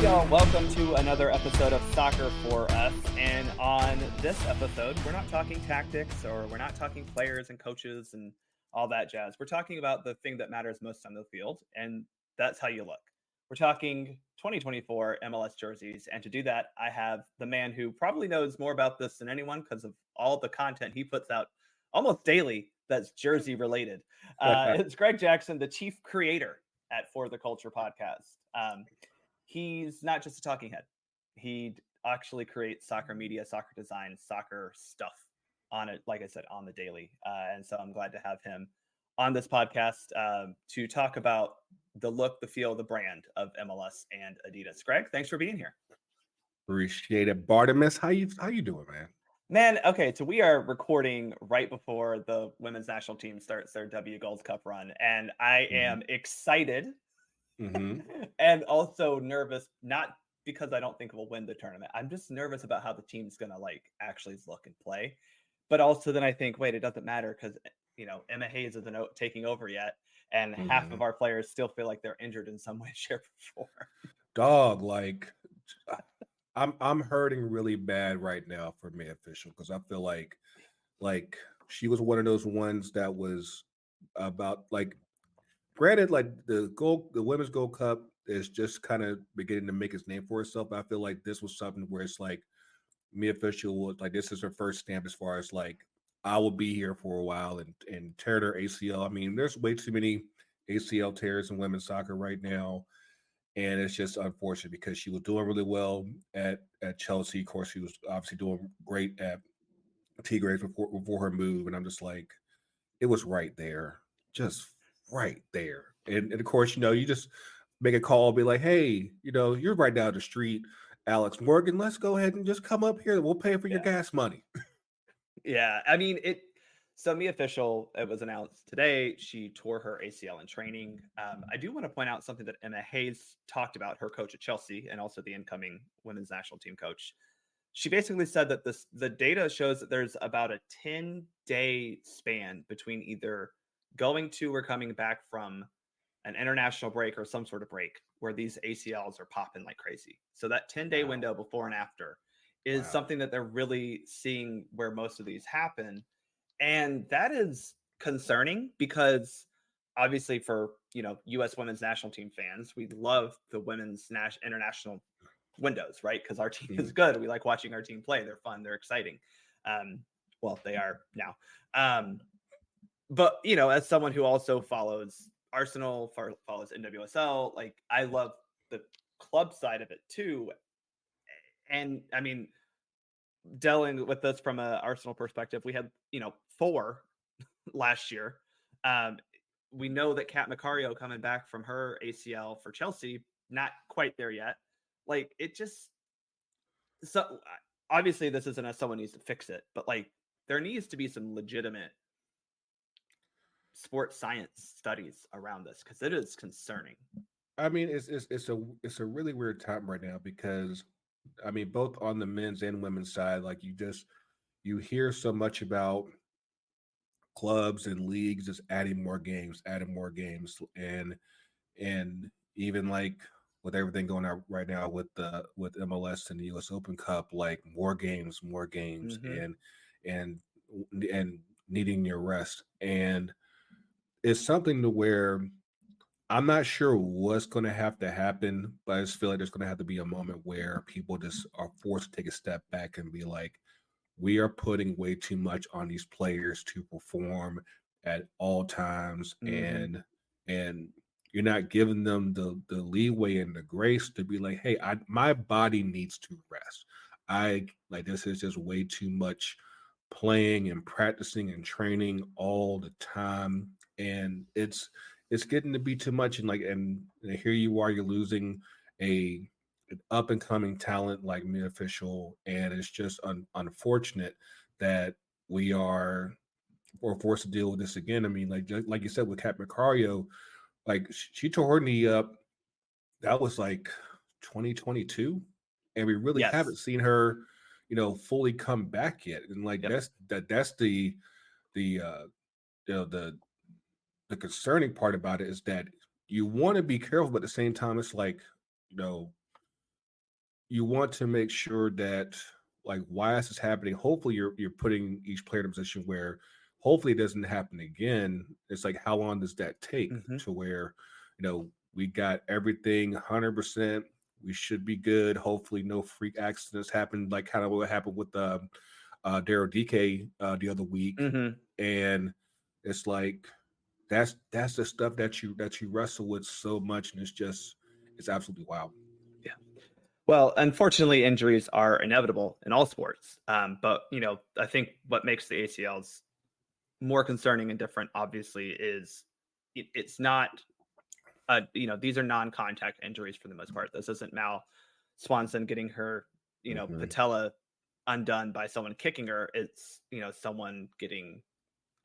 y'all? Welcome to another episode of Soccer for Us. And on this episode, we're not talking tactics or we're not talking players and coaches and all that jazz. We're talking about the thing that matters most on the field, and that's how you look. We're talking 2024 MLS jerseys. And to do that, I have the man who probably knows more about this than anyone because of all the content he puts out almost daily that's jersey related. It's Greg Jackson, the chief creator at For the Culture podcast. He's not just a talking head. He actually creates soccer media, soccer design, soccer stuff on it, like I said, on the daily. And so I'm glad to have him on this podcast to talk about the look, the feel, the brand of MLS and Adidas. Greg, thanks for being here. Appreciate it. Bartimus, how you doing, man? Man, okay, so we are recording right before the women's national team starts their W Gold Cup run, and I am excited and also nervous, not because I don't think we'll win the tournament. I'm just nervous about how the team's going to actually look and play. But also then I think, wait, it doesn't matter because, Emma Hayes isn't taking over yet. And half of our players still feel like they're injured in some way, shape, or form. Dog, I'm hurting really bad right now for May Official because I feel like she was one of those ones that was about granted, the women's Gold Cup is just kind of beginning to make its name for itself. But I feel like this was something where it's like May Official was this is her first stamp as far as I will be here for a while and tear their ACL. I mean, there's way too many ACL tears in women's soccer right now. And it's just unfortunate because she was doing really well at Chelsea. Of course, she was obviously doing great at Tigres before her move. And I'm just like, it was right there, just right there. And of course, you just make a call, be like, hey, you're right down the street, Alex Morgan. Let's go ahead and just come up here. We'll pay for your gas money. Yeah, I mean So Mia Official, it was announced today, she tore her ACL in training. I do want to point out something that Emma Hayes talked about, her coach at Chelsea, and also the incoming women's national team coach. She basically said that the data shows that there's about a 10-day span between either going to or coming back from an international break or some sort of break where these ACLs are popping like crazy. So that 10-day window before and after is something that they're really seeing where most of these happen. And that is concerning because obviously for, U.S. women's national team fans, we love the women's international windows, right? Because our team is good. We like watching our team play. They're fun. They're exciting. Well, they are now. But, as someone who also follows Arsenal, follows NWSL, I love the club side of it too. And I mean, dealing with this from an Arsenal perspective, we had, 4 last year. We know that Kat Macario coming back from her ACL for Chelsea, not quite there yet. It just, so obviously this isn't as someone needs to fix it, but there needs to be some legitimate sports science studies around this because it is concerning. I mean, it's a really weird time right now because I mean, both on the men's and women's side, you hear so much about clubs and leagues just adding more games, and even with everything going on right now with MLS and the US Open Cup, more games, and and needing your rest. And it's something to where I'm not sure what's going to have to happen, but I just feel like there's going to have to be a moment where people just are forced to take a step back and be like, we are putting way too much on these players to perform at all times, and you're not giving them the leeway and the grace to be like, hey, my body needs to rest. This is just way too much playing and practicing and training all the time, and it's getting to be too much. And here you are, you're losing an up and coming talent like Mia Official, and it's just unfortunate that we're forced to deal with this again. I mean, like you said with Kat Macario, she tore her knee up. That was 2022, and we really haven't seen her, fully come back yet. And that's the concerning part about it is that you want to be careful, but at the same time, it's you know, you want to make sure that like why this is happening. Hopefully, you're putting each player in a position where hopefully it doesn't happen again. It's like how long does that take Hmm. to where we got everything 100%. We should be good. Hopefully, no freak accidents happen. Like kind of what happened with Daryl DK the other week, Hmm. and it's like that's the stuff that you wrestle with so much, and it's absolutely wild. Yeah. Well, unfortunately, injuries are inevitable in all sports. But I think what makes the ACLs more concerning and different, obviously, is it's not. These are non-contact injuries for the most part. This isn't Mal Swanson getting her, Hmm. patella undone by someone kicking her. It's someone getting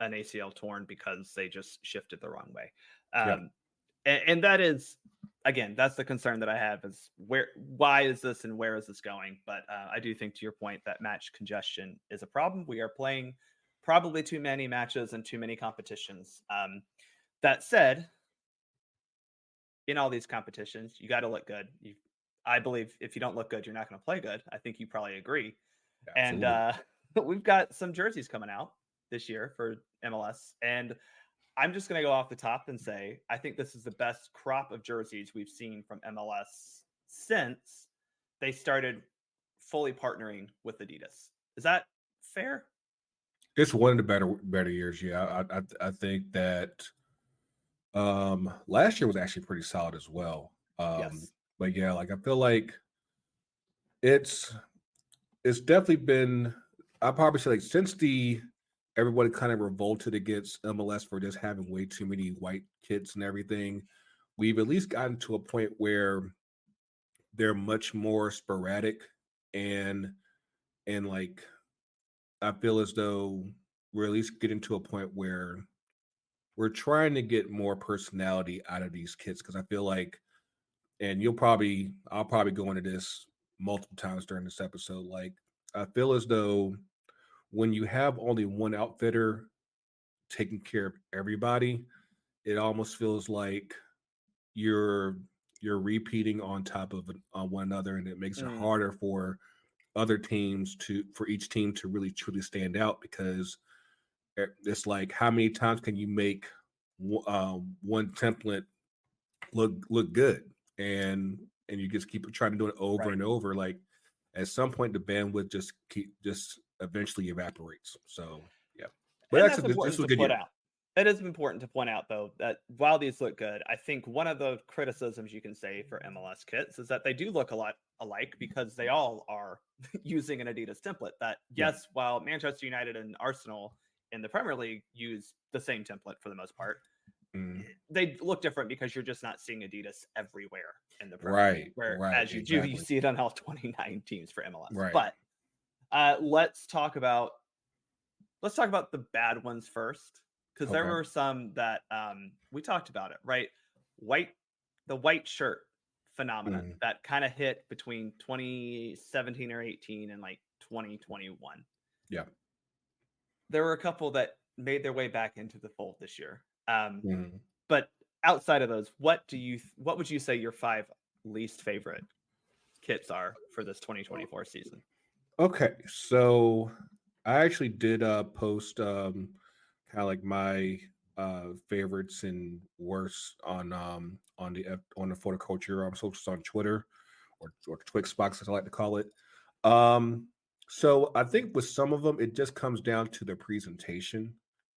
an ACL torn because they just shifted the wrong way. Yeah, Um, and that is, again, that's the concern that I have is why is this and where is this going? But I do think, to your point, that match congestion is a problem. We are playing probably too many matches and too many competitions. That said, in all these competitions, you got to look good. I believe if you don't look good, you're not going to play good. I think you probably agree. And absolutely. we've got some jerseys coming out this year for MLS, and I'm just going to go off the top and say I think this is the best crop of jerseys we've seen from MLS since they started fully partnering with Adidas. Is that fair? It's one of the better years. Yeah, I think that last year was actually pretty solid as well. Yes. But yeah, like I feel like it's it's definitely been. I probably say like since the everybody kind of revolted against MLS for just having way too many white kits and everything. We've at least gotten to a point where they're much more sporadic and like I feel as though we're at least getting to a point where we're trying to get more personality out of these kids because I feel like, and I'll probably go into this multiple times during this episode. Like, I feel as though when you have only one outfitter taking care of everybody, it almost feels like you're you're repeating on top of on one another, and it makes it Mm, harder for other teams for each team to really truly stand out because it's like how many times can you make one template look good and you just keep trying to do it over right. and over like at some point the bandwidth just eventually evaporates, so yeah, but And actually that's this important was a to good point year. out. It is important to point out, though, that while these look good, I think one of the criticisms you can say for MLS kits is that they do look a lot alike because they all are using an Adidas template. That, Yeah. yes, while Manchester United and Arsenal in the Premier League use the same template for the most part, Mm. they look different because you're just not seeing Adidas everywhere in the Premier League. Right, Where right, as you do, you exactly. see it on all 29 teams for MLS. Right. But let's talk about the bad ones first, because there Okay. were some that we talked about it, right? White, the white shirt phenomenon Mm. that kind of hit between 2017 or 18 and like 2021. Yeah. There were a couple that made their way back into the fold this year. Mm. But outside of those, what would you say your five least favorite kits are for this 2024 season? Okay, so I actually did post kind of like my favorites and worst on the Photoculture socials on Twitter or Twix box as I like to call it. Um so I think with some of them it just comes down to the presentation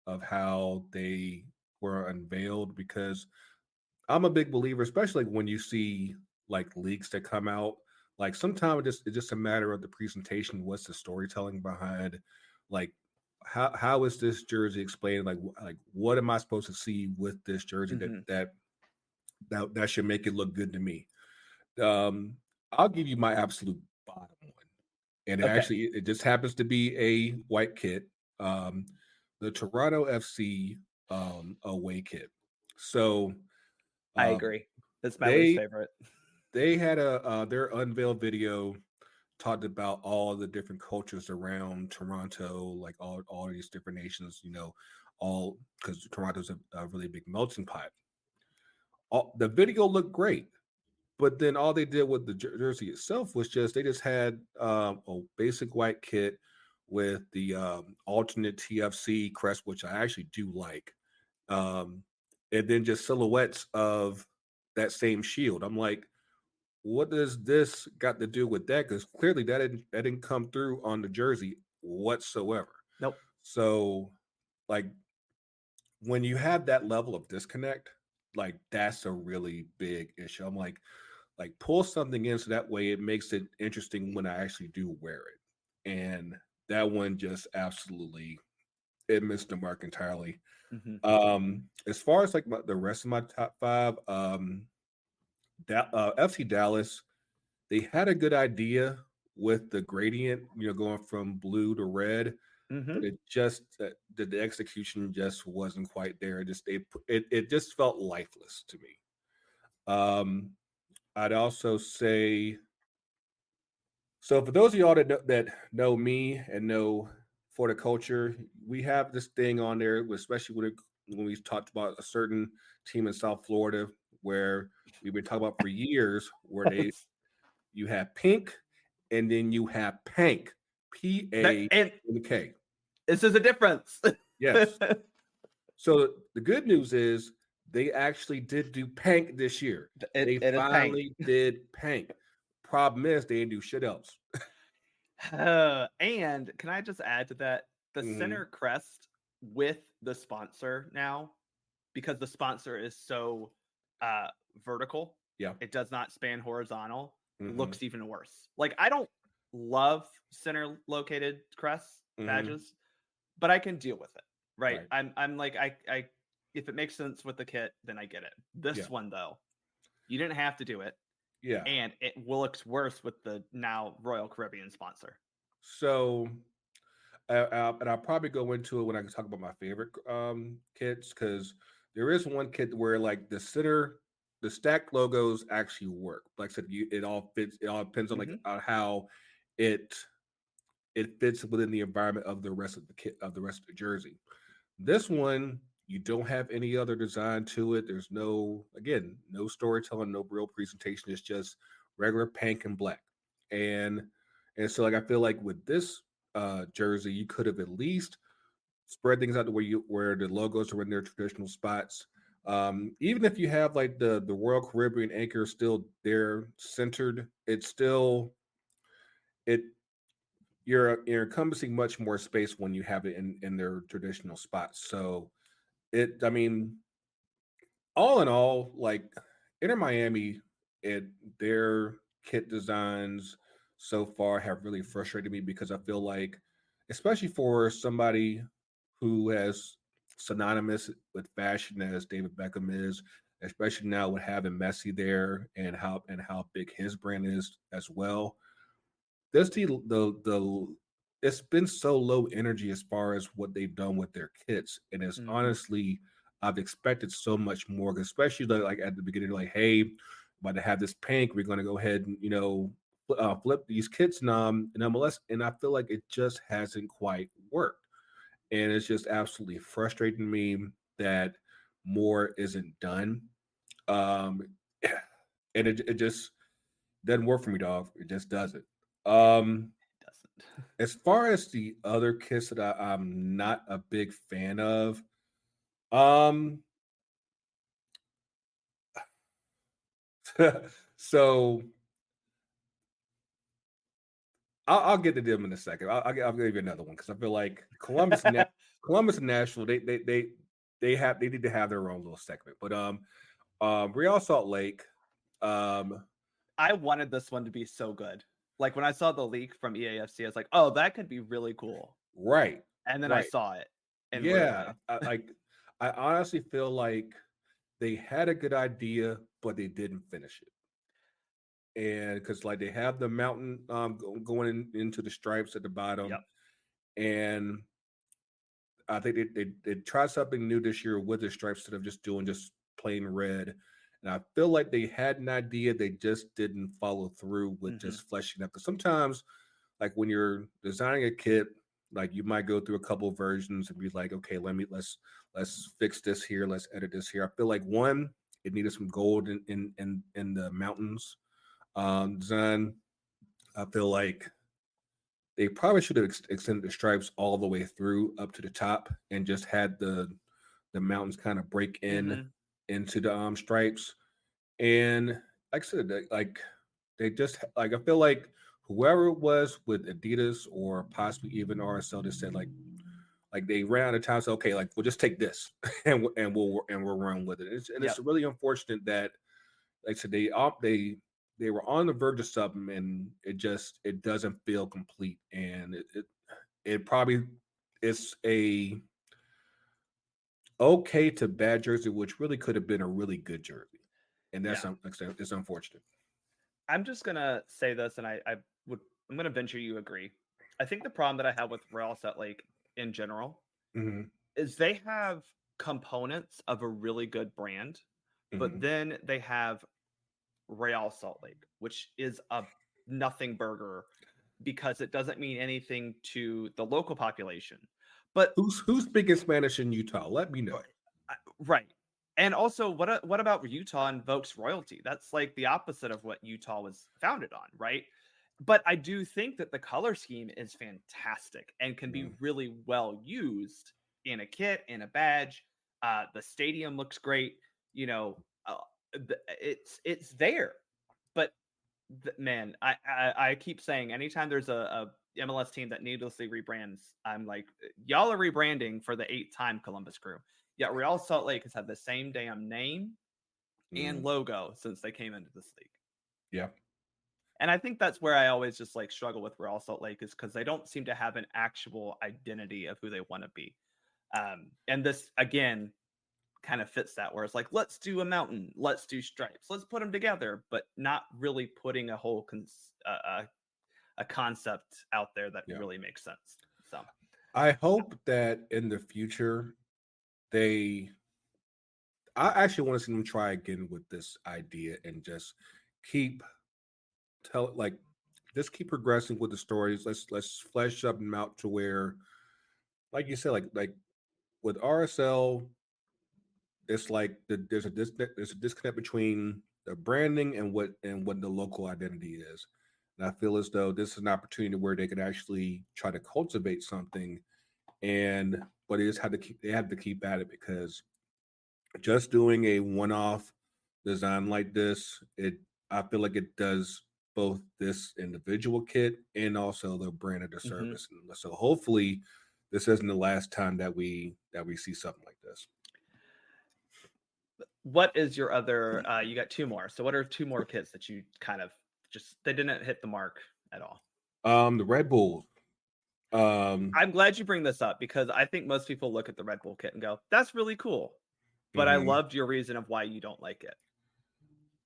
of how they were unveiled because I'm a big believer, especially like when you see like leaks that come out. Like sometimes it's just a matter of the presentation. What's the storytelling behind? Like how is this jersey explained? Like what am I supposed to see with this jersey Hmm. that should make it look good to me? Um, I'll give you my absolute bottom one, and Okay, it just happens to be a white kit. Um, the Toronto FC away kit. So I um, agree. It's my least they favorite. they had a their unveiled video talked about all the different cultures around Toronto, like all these different nations, all because Toronto's a really big melting pot. The video looked great, but then all they did with the jersey itself was just they just had a basic white kit with the alternate TFC crest, which I actually do like, um, and then just silhouettes of that same shield. I'm like, what does this got to do with that? Because clearly that didn't come through on the jersey whatsoever. Nope. So, like when you have that level of disconnect, like that's a really big issue. I'm like pull something in so that way it makes it interesting when I actually do wear it. And that one just absolutely it missed the mark entirely. Hmm. As far as like the rest of my top five, FC Dallas, they had a good idea with the gradient, going from blue to red, but Hmm. it just the execution just wasn't quite there. It just felt lifeless to me. Um, I'd also say so for those of y'all that know me and know for the culture, we have this thing on there, especially when we talked about a certain team in South Florida where we've been talking about for years, where you have pink and then you have pank, P-A And and K. this is a difference. Yes. So the good news is they actually did do pank this year. They It is Pank. finally did pank. Problem is they didn't do shit else. And can I just add to that the Hmm. center crest with the sponsor now, because the sponsor is so uh vertical, Yeah. it does not span horizontal, Hmm. looks even worse. Like I don't love center located crests Hmm. badges, but I can deal with it. Right. Right. I'm like I if it makes sense with the kit, then I get it. Yeah. This one though, you didn't have to do it, Yeah. and it looks worse with the now Royal Caribbean sponsor. So, and I'll probably go into it when I can talk about my favorite kits because there is one kit where like the stack logos actually work. Like I said, it all fits. It all depends on like Hmm. on how it it fits within the environment of the rest of the kit of the rest of the jersey. This one, you don't have any other design to it. There's no storytelling, no real presentation. It's just regular pink and black. And and so like I feel like with this jersey, you could have at least spread things out to where the logos are in their traditional spots. Even if you have like the Royal Caribbean anchor still there centered, it's still it you're encompassing much more space when you have it in their traditional spots. So I mean, all in all, like Inter Miami, it their kit designs so far have really frustrated me because I feel like, especially for somebody who has synonymous with fashion as David Beckham is, especially now with having Messi there and how big his brand is as well. This the it's been so low energy as far as what they've done with their kits, and it's Hmm. honestly I've expected so much more, especially like at the beginning, like, hey, about to have this pink, we're going to go ahead and flip these kits in MLS, and I feel like it just hasn't quite worked, and it's just absolutely frustrating me that more isn't done, um, and it just doesn't work for me, dog. It just doesn't. It Um, doesn't. as far as the other kits that I'm not a big fan of, um, so I'll get to them in a second. I'll give you another one because I feel like Columbus and Nashville they need to have their own little segment. But Real Salt Lake, um, I wanted this one to be so good. Like when I saw the leak from EAFC, I was like, "Oh, that could be really cool." right, And then I right, saw it in real yeah. life. I honestly feel like they had a good idea, but they didn't finish it. And because like they have the mountain going into the stripes at the bottom, Yep. and I think they tried something new this year with the stripes instead of just doing just plain red. And I feel like they had an idea, they just didn't follow through with Hmm. just fleshing up. Because sometimes, like when you're designing a kit, like you might go through a couple versions and be like, okay, let's fix this here, let's edit this here. I feel like one, it needed some gold in the mountains. Design. I feel like they probably should have extended the stripes all the way through up to the top and just had the mountains kind of break in Hmm. into the stripes. And like I said, they just like I feel like whoever it was with Adidas or possibly even RSL just said like they ran out of time. So okay, like we'll just take this and we'll run with it. It's Yep. really unfortunate that like I said they were on the verge of something and it doesn't feel complete and it probably is a okay to bad jersey, which really could have been a really good jersey, and Yeah. like I said, it's unfortunate. I'm just gonna say this, and would I'm gonna venture you agree. I think the problem that I have with Royal Salt Lake in general Hmm. is they have components of a really good brand, but Hmm. then they have Real Salt Lake, which is a nothing burger because it doesn't mean anything to the local population. But Who's speaking Spanish in Utah? Let me know. right. And also, what about Utah invokes royalty? That's like the opposite of what Utah was founded on, right? But I do think that the color scheme is fantastic and can be Mm, really well used in a kit, in a badge. The stadium looks great. You know, it's there. But man, I keep saying anytime there's a MLS team that needlessly rebrands, I'm like, y'all are rebranding for the eighth time, Columbus Crew. Yet Real Salt Lake has had the same damn name and mm, logo since they came into this league. yeah, And I think that's where I always just like struggle with Real Salt Lake is because they don't seem to have an actual identity of who they want to be. And this again kind of fits that where it's like, let's do a mountain, let's do stripes, let's put them together, but not really putting a whole a concept out there that yeah. really makes sense. So I hope that in the future they. I actually want to see them try again with this idea and just keep tell like just keep progressing with the stories. Let's flesh up them out to where, like you said, like with RSL, it's like there's a disconnect between the branding and what the local identity is. And I feel as though this is an opportunity where they could actually try to cultivate something, and but they have to keep at it because just doing a one-off design like this, it I feel like it does both this individual kit and also the brand of the mhm. service. And so hopefully this isn't the last time that we see something like this. What is your other? You got two more. So what are two more kits that you kind of just they didn't hit the mark at all? The Red Bulls. Um, I'm glad you bring this up because I think most people look at the Red Bull kit and go, "That's really cool," but I mhm. loved your reason of why you don't like it.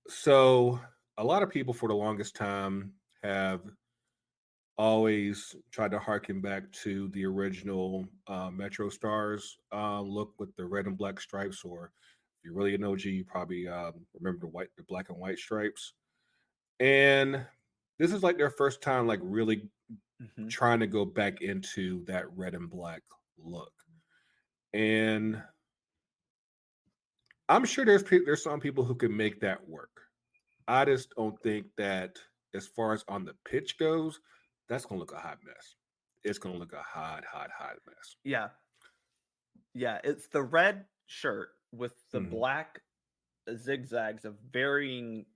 So a lot of people for the longest time have always tried to harken back to the original Metro Stars look with the red and black stripes, or if you're really an OG, you probably remember the black and white stripes. And this is like their first time, like really Hmm. trying to go back into that red and black look. And I'm sure there's some people who can make that work. I just don't think that as far as on the pitch goes, that's gonna look a hot mess. It's gonna look a hot mess. Yeah, yeah. It's the red shirt with the Hmm. black zigzags of varying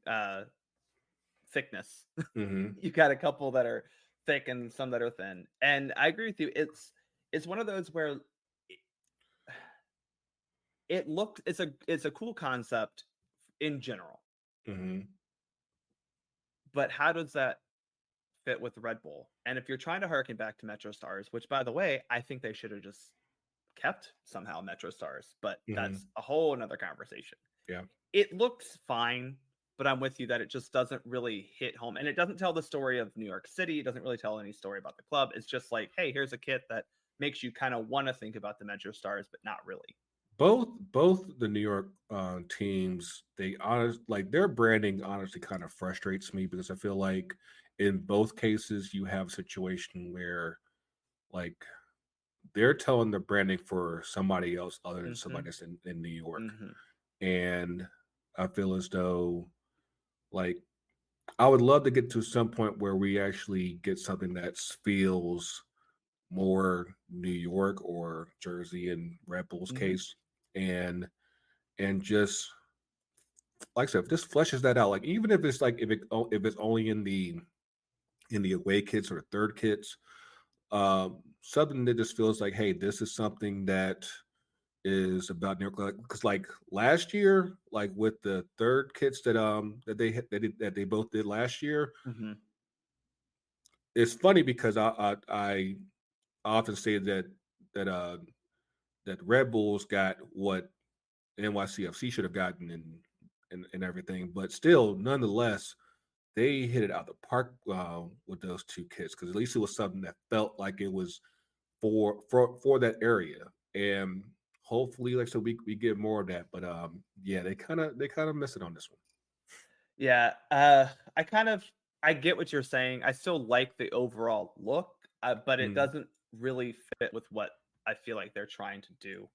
thickness. Hmm. You got a couple that are thick and some that are thin. And I agree with you. It's one of those where it's a cool concept in general, Hmm. but how does that fit with Red Bull? And if you're trying to harken back to Metro Stars, which by the way, I think they should have just kept somehow Metro Stars, but Hmm. that's a whole another conversation. Yeah. It looks fine, but I'm with you that it just doesn't really hit home. And it doesn't tell the story of New York City. It doesn't really tell any story about the club. It's just like, hey, here's a kit that makes you kind of want to think about the Metro Stars, but not really. Both the New York teams, they honest like their branding honestly kind of frustrates me because I feel like in both cases you have a situation where like they're telling the branding for somebody else other than somebody Hmm. that's in New York. Hmm. And I feel as though like I would love to get to some point where we actually get something that feels more New York or Jersey in Red Bull's Hmm. case, and just like I said, just fleshes that out. Like even if it's like if it's only in the away kits or the third kits, something that just feels like, hey, this is something that is about New York. Because like last year, like with the third kits that they both did last year, Hmm. it's funny because I often say that uh that Red Bulls got what NYCFC should have gotten and everything, but still, nonetheless, they hit it out the park with those two kits because at least it was something that felt like it was for that area, and hopefully, like so, we get more of that. But yeah, they kind of miss it on this one. Yeah, I get what you're saying. I still like the overall look, but it Mm, doesn't really fit with what I feel like they're trying to do.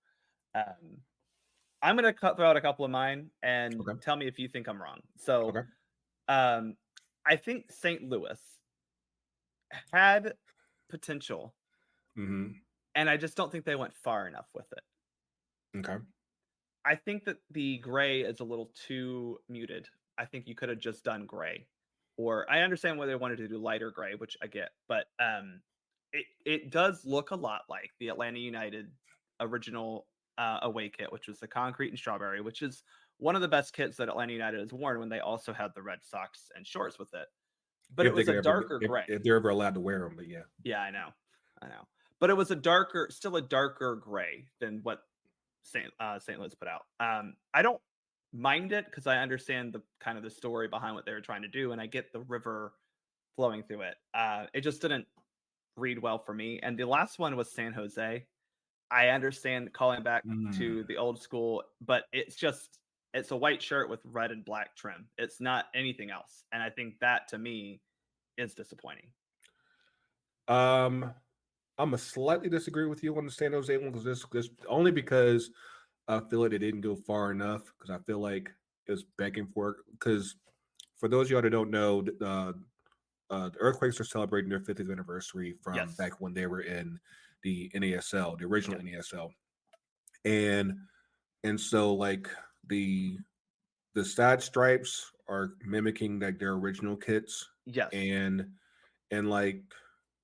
Um, I'm gonna throw out a couple of mine and okay, tell me if you think I'm wrong. So, okay, um, I think St. Louis had potential, hmm, and I just don't think they went far enough with it. okay, I think that the gray is a little too muted. I think you could have just done gray. Or I understand why they wanted to do lighter gray, which I get, but it does look a lot like the Atlanta United original away kit, which was the concrete and strawberry, which is one of the best kits that Atlanta United has worn when they also had the red socks and shorts with it. But it if they was a could ever darker gray. if they're ever allowed to wear them, but yeah, Yeah, I know. I know. But it was a darker, still a darker gray than what St. Louis put out. I don't mind it because I understand the kind of the story behind what they were trying to do, and I get the river flowing through it. It just didn't read well for me. And the last one was San Jose. I understand calling back to mm. the old school, but it's a white shirt with red and black trim. It's not anything else, and I think that to me is disappointing. um, I'm a slightly disagree with you on the San Jose one because this only because I feel like they didn't go far enough because I feel like it was begging for it. Because for those of y'all that don't know, the Earthquakes are celebrating their 50th anniversary from Yes. back when they were in the NASL, the original Yeah. NASL, and so like the the side stripes are mimicking like their original kits, Yes. and like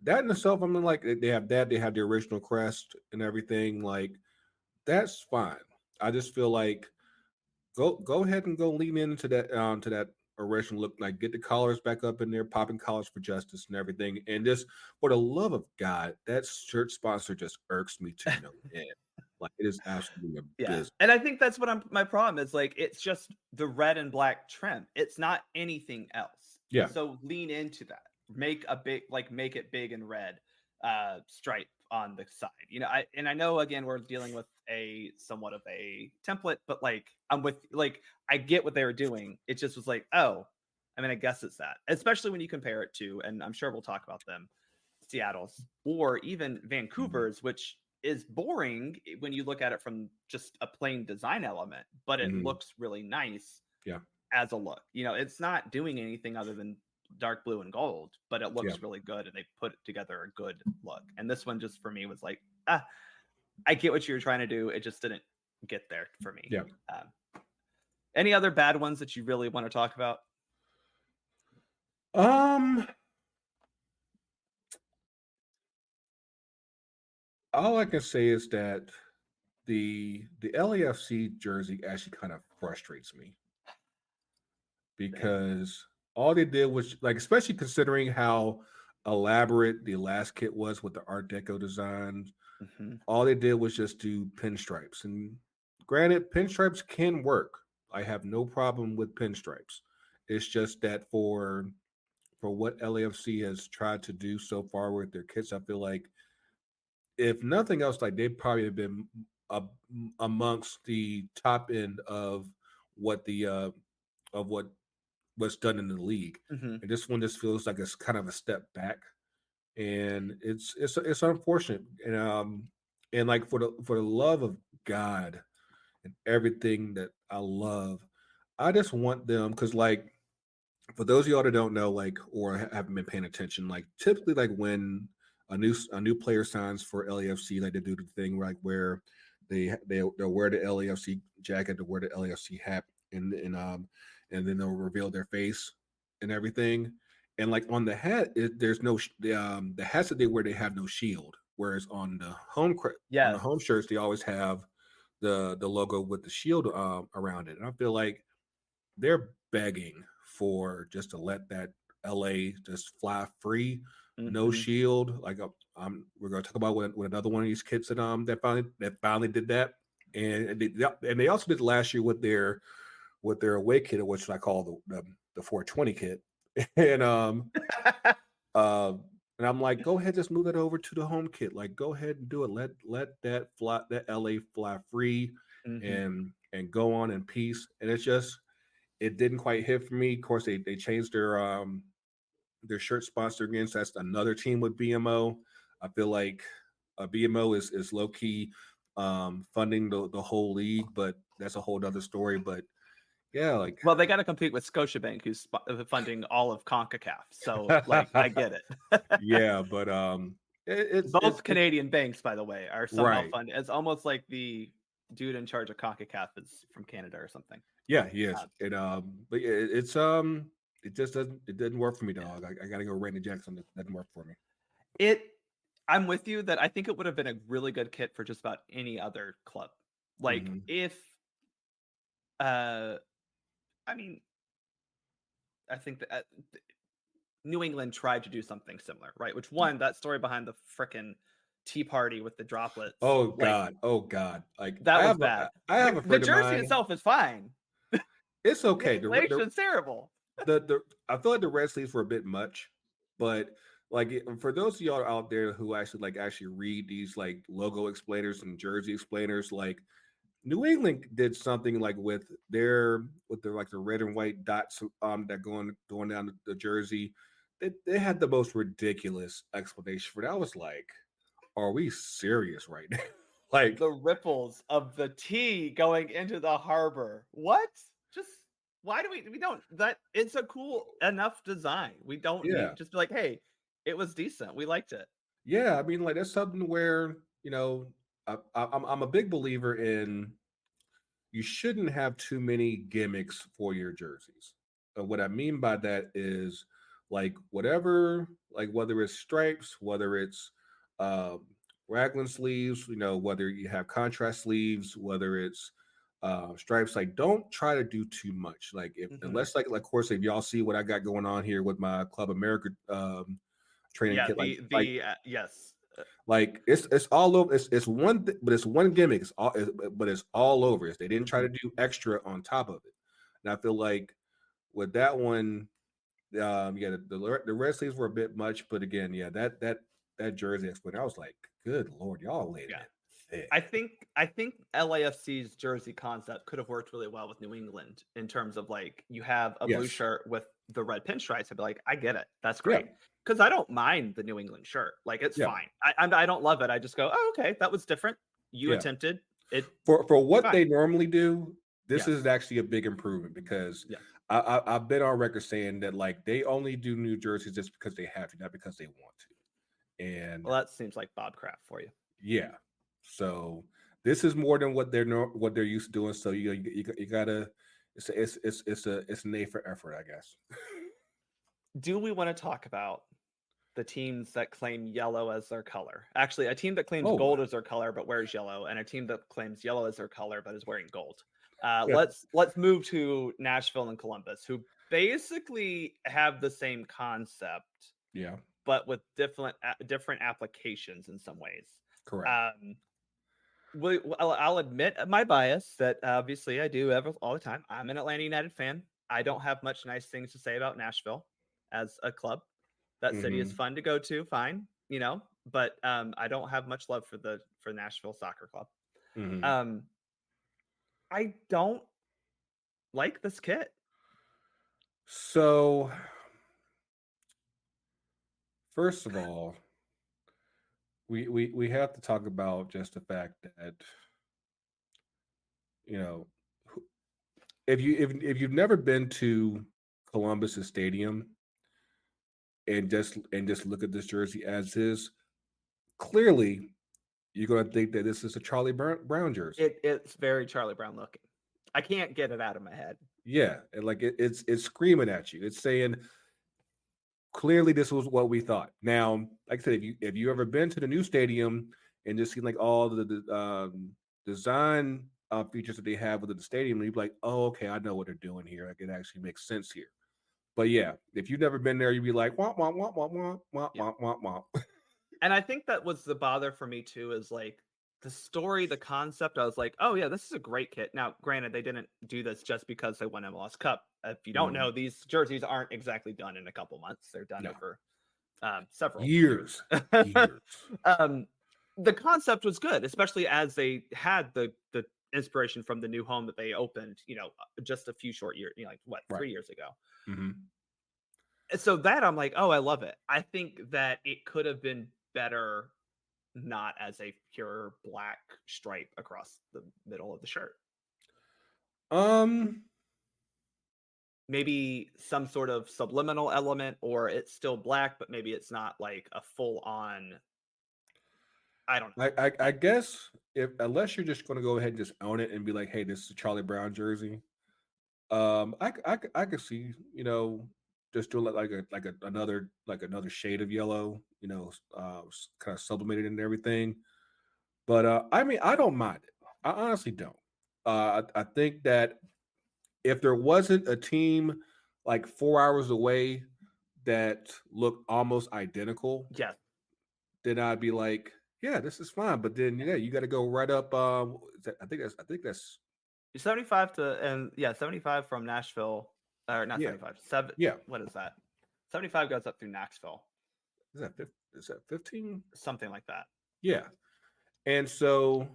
that in itself, I mean, like they have that, they have the original crest and everything, like that's fine. I just feel like go ahead and go lean into that to that original look. Like get the collars back up in there, popping collars for justice and everything. And just for the love of God, that shirt sponsor just irks me to no end. Like it is absolutely a Yeah, business. and I think that's what my problem is, like, it's just the red and black trim. It's not anything else. Yeah. So lean into that. Make it big and red, stripe on the side. I know again we're dealing with a somewhat of a template, but I get what they were doing. It just was like, oh, I mean, I guess it's that. Especially when you compare it to, and I'm sure we'll talk about them, Seattle's or even Mhm. Vancouver's, which is boring when you look at it from just a plain design element, but it Mhm. looks really nice Yeah. as a look. It's not doing anything other than dark blue and gold, but it Yeah. looks really good and they put together a good look. And this one just for me was like, I get what you were trying to do. It just didn't get there for me. Yeah. Um, any other bad ones that you really want to talk about? Um, all I can say is that the LAFC jersey actually kind of frustrates me Same. because all they did was like, especially considering how elaborate the last kit was with the Art Deco designs, Hmm. all they did was just do pinstripes. And granted, pinstripes can work. I have no problem with pinstripes. It's just that for what LAFC has tried to do so far with their kits, I feel like if nothing else, like they probably have been uh, amongst the top end of what the of what's done in the league. Hmm. And this one just feels like it's kind of a step back, and it's unfortunate. And like for the love of God and everything that I love, I just want them because, like, for those of y'all that don't know, like, or haven't been paying attention, like, typically, like, when a new player signs for LAFC, like, they do the thing, like, where they'll wear the LAFC jacket, they'll wear the LAFC hat, and then they'll reveal their face and everything. And like on the hat, there's no the hats that they wear, they have no shield. Whereas on the on the home Yes. shirts, they always have the logo with the shield around it. And I feel like they're begging for just to let that LA just fly free, no Mhm. shield. Like we're gonna talk about with another one of these kids that finally did that, and they also did last year with their away kit, which I call the 420 kit, and uh, and I'm like, go ahead, just move it over to the home kit. Like, go ahead and do it. Let that LA fly free, Mhm. and go on in peace. And it's just it didn't quite hit for me. Of course, they changed their shirt sponsor again. So that's another team with BMO. I feel like BMO is low key funding the whole league, but that's a whole other story. But yeah, like Well, they gotta compete with Scotiabank, who's funding all of CONCACAF, so, like, I get it. yeah, but Both it's Canadian banks, by the way, are somehow right. funded. It's almost like the dude in charge of CONCACAF is from Canada or something. Yeah, he is. Uh, But yeah, it just didn't work for me, yeah. dog. I gotta go Randy Jackson. It doesn't work for me. It I'm with you that I think it would have been a really good kit for just about any other club. Like, Hmm. if, uh I mean, I think that, New England tried to do something similar, right? Which one, that story behind the frickin' tea party with the droplets, Oh like, God, oh God. Like that was bad. I have a The friend of jersey mine. itself is fine. It's The okay. inflation's terrible. The I feel like the red sleeves were a bit much, but like for those of y'all out there who actually read these like logo explainers and jersey explainers, like New England did something like with their like the red and white dots that going down the jersey. They had the most ridiculous explanation for that. I was like, are we serious right now? Like, The ripples of the tea going into the harbor. What? Just why do we don't that it's a cool enough design. We don't yeah. need just be like, "Hey, it was decent. We liked it." Yeah, I mean, like that's something where I'm a big believer in you shouldn't have too many gimmicks for your jerseys. What I mean by that is like whatever, like whether it's stripes, whether it's um, raglan sleeves, whether you have contrast sleeves, whether it's stripes. Like, don't try to do too much. Like, if Mhm. unless like, of course, if y'all see what I got going on here with my Club America training Yeah, kit, yes. like it's all over. It's but it's one gimmick. But it's all over. They didn't try Mhm. to do extra on top of it. And I feel like with that one, yeah, the red sleeves were a bit much. But again, yeah, that jersey explainer, I was like, good lord, y'all laid Yeah. it thick. I think LAFC's jersey concept could have worked really well with New England in terms of, like, you have a blue Yes, shirt with the red pinstripes. I'd be like, "I get it. That's yeah, great, because I don't mind the New England shirt. Like, it's yeah, fine. I don't love it. I just go, "Oh, okay. That was different. You yeah. attempted. It For what fine." they normally do, this is Yes. actually a big improvement because Yes. I've been on record saying that like they only do New Jerseys just because they have to, not because they want to. And Well, that seems like Bob Kraft for you. yeah, so this is more than what they're used to doing. So you gotta it's an A for effort, I guess. Do we wanna talk about the teams that claim yellow as their color? Actually, a team that claims Oh, gold as their color but wears yellow, and a team that claims yellow as their color but is wearing gold. yeah, Let's move to Nashville and Columbus, who basically have the same concept, yeah, but with different applications in some ways. correct. Um, I'll admit my bias that obviously I do all the time. I'm an Atlanta United fan. I don't have much nice things to say about Nashville as a club. That city is Hmm. fun to go to, fine, but I don't have much love for Nashville Soccer Club. Hmm. Um, I don't like this kit. So first of all, we have to talk about just the fact that you know if you've never been to Columbus's stadium and just look at this jersey as is, clearly you're gonna think that this is a Charlie Brown jersey. It's very Charlie Brown looking. I can't get it out of my head. Yeah, and like it's screaming at you. It's saying clearly this was what we thought. Now, like I said, if you ever been to the new stadium and just seen like all the design features that they have within the stadium, you'd be like, oh, okay, I know what they're doing here. Like it actually makes sense here. But yeah, if you've never been there, you'd be like, womp womp womp womp womp womp Yeah. womp womp womp. And I think that was the bother for me too, is like the story, the concept. I was like, oh yeah, this is a great kit. Now, granted, they didn't do this just because they won MLS Cup. If you don't Mm, know, these jerseys aren't exactly done in a couple months. They're done no, over several years. years, years. um, the concept was good, especially as they had the inspiration from the new home that they opened, just a few short years, like what, Right. 3 years ago. Hmm. So that I'm like, oh, I love it. I think that it could have been better not as a pure black stripe across the middle of the shirt. Um, Maybe some sort of subliminal element, or it's still black, but maybe it's not like a full on. I don't know. I guess if unless you're just going to go ahead and just own it and be like, hey, this is a Charlie Brown jersey. I could see, just doing like another shade of yellow, kind of sublimated and everything. But I mean, I don't mind it. I honestly don't. I think that if there wasn't a team like 4 hours away that looked almost identical, Yes. then I'd be like, yeah, this is fine. But then yeah, you got to go right up. I think that's 75 to, and yeah, 75 from Nashville, or not yeah, 75, seven. yeah. What is that? 75 goes up through Knoxville, Is that 15? something like that. Yeah. And so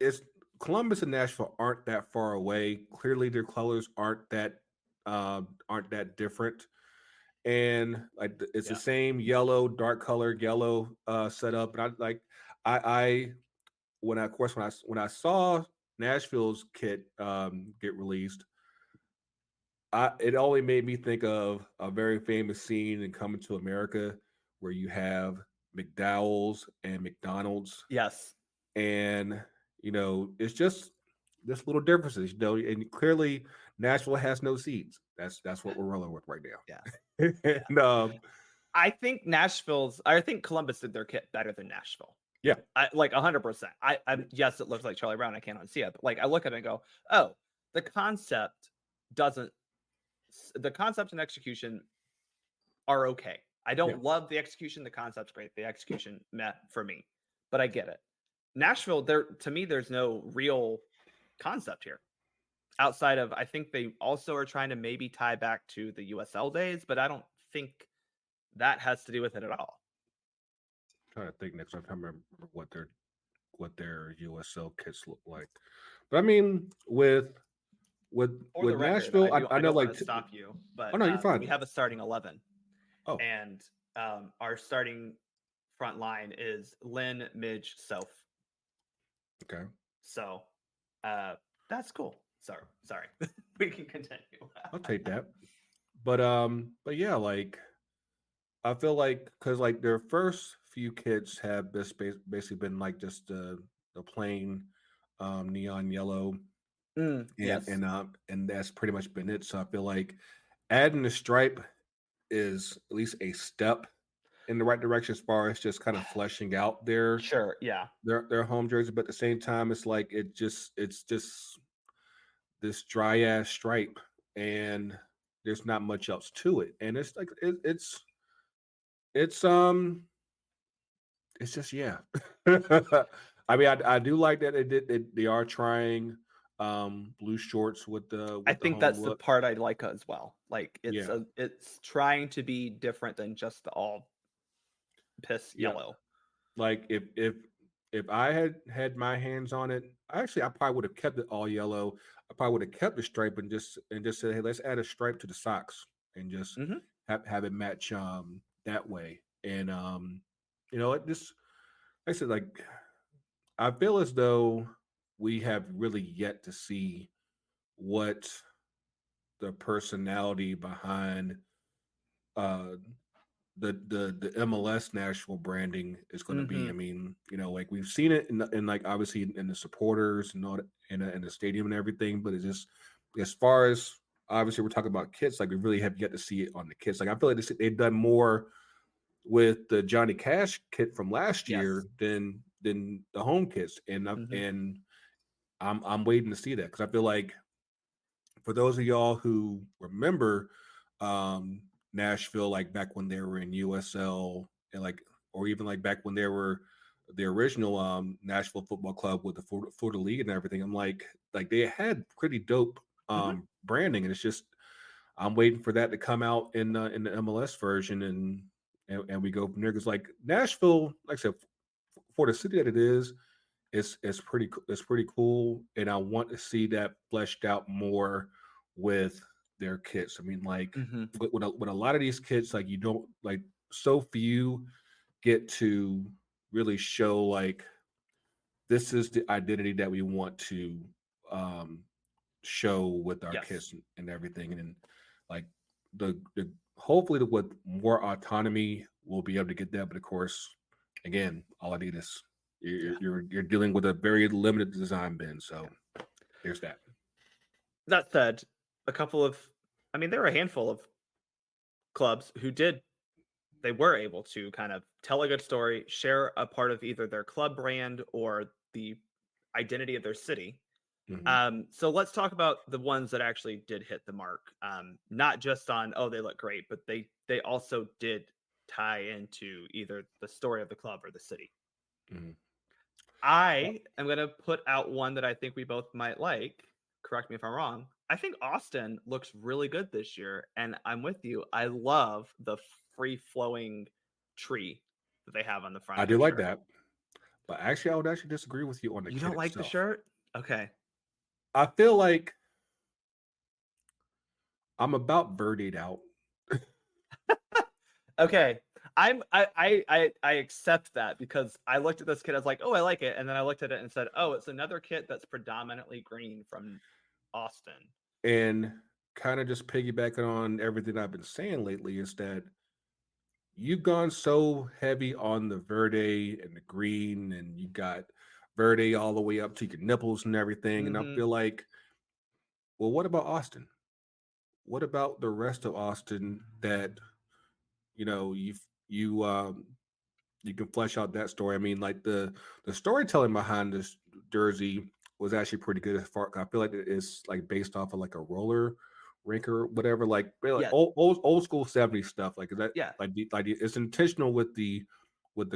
it's Columbus and Nashville aren't that far away. Clearly, their colors aren't that different, and like it's the Yeah. same yellow, dark colored yellow setup. And I when I of course when I saw Nashville's kit get released, it only made me think of a very famous scene in Coming to America where you have McDowell's and McDonald's Yes. and it's just little differences, and clearly Nashville has no seeds. That's what we're rolling with right Yeah. now. Yeah. And I think Columbus did their kit better than Nashville. yeah, I like 100%. Yes, it looks like Charlie Brown. I can't unsee it, but like I look at it and go, oh, the concept doesn't. The concept and execution are okay. I yeah, don't love the execution. The concept's great. The execution met for me, but I get it. Nashville, there to me, there's no real concept here outside of, I think they also are trying to maybe tie back to the USL days, but I don't think that has to do with it at all. trying to think next. I'm trying to remember what their USL kits look like. But I mean, For the with record, Nashville, I I know don't want like to stop you, oh but no, you're we fine. have a starting 11, Oh, and our starting front line is Lynn, Midge, Soph. okay, So that's cool. Sorry. We can continue. I'll take that. But yeah, like I feel like because like their first few kits have basically been like just the plain neon yellow Yes. and that's pretty much been it. So I feel like adding the stripe is at least a step in the right direction as far as just kind of fleshing out Sure. Yeah. their home jersey. But at the same time, it's like it's just this dry ass stripe and there's not much else to it. And it's like it's it's just yeah. I mean, I do like that they are trying blue shorts I with the think home that's the look. part I like as well. Like Yeah, it's trying to be different than just the all piss yeah. yellow. Like if I had my hands on it, actually I probably would have kept it all yellow. I probably would have kept the stripe and just said, hey, let's add a stripe to the socks and just Hmm. have it match that way. And it just like I said, like I feel as though we have really yet to see what the personality behind uh the MLS national branding is going to be. I Mhm. mean, like we've seen it in like obviously in the supporters and all in the stadium and everything, but it's just as far as obviously we're talking about kits, like we really have yet to see it on the kits. Like I feel like they've done more with the Johnny Cash kit from last Yes. year than the home kits, Mhm. and I'm waiting to see that because I feel like for those of y'all who remember Nashville, like back when they were in USL and like, or even like back when they were the original Nashville Football Club with the Florida League and everything, I'm like they had pretty dope Mhm. branding, and it's just I'm waiting for that to come out in the MLS version, and we go from there because like Nashville, like I said, for the city that it is, it's pretty cool, and I want to see that fleshed out more with their kits. I mean, like Mhm. with a lot of these kits, like you don't like so few get to really show like this is the identity that we want to um show with our Yes. kits and everything, and then like the hopefully with more autonomy we'll be able to get that. But of course, again, all I need is Yeah. you're dealing with a very limited design bin, so Yeah. there's that. That said, a couple of I mean, there were a handful of clubs who did they were able to kind of tell a good story, share a part of either their club brand or the identity of their city. Hmm. So let's talk about the ones that actually did hit the mark. Not just on oh they look great, but they also did tie into either the story of the club or the city. Hmm. I am gonna put out one that I think we both might like. Correct me if I'm wrong. I think Austin looks really good this year, and I'm with you. I love the free flowing tree that they have on the front I of do their like shirt. that, but actually I would actually disagree with you on the You kit don't like the itself. shirt? Okay. I feel like I'm about birdied out. Okay. I accept that because I looked at this kit, I was like, "Oh, I like it." And then I looked at it and said, "Oh, it's another kit that's predominantly green from Austin." And kind of just piggybacking on everything I've been saying lately is that you've gone so heavy on the verde and the green, and you got verde all the way up to your nipples and everything. And I Mhm. feel like, well, what about Austin? What about the rest of Austin that you know you can flesh out that story? I mean, like the storytelling behind this jersey was actually pretty good. As far I feel like it's like based off of like a roller rink or whatever, like Yeah. old school '70s stuff. Like is that Yeah. it's intentional with the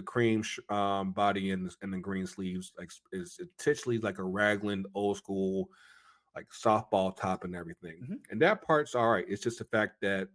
cream body and the green sleeves. Like it's intentionally like a raglan old school like softball top and everything. Mhm. And that part's all right. It's just the fact that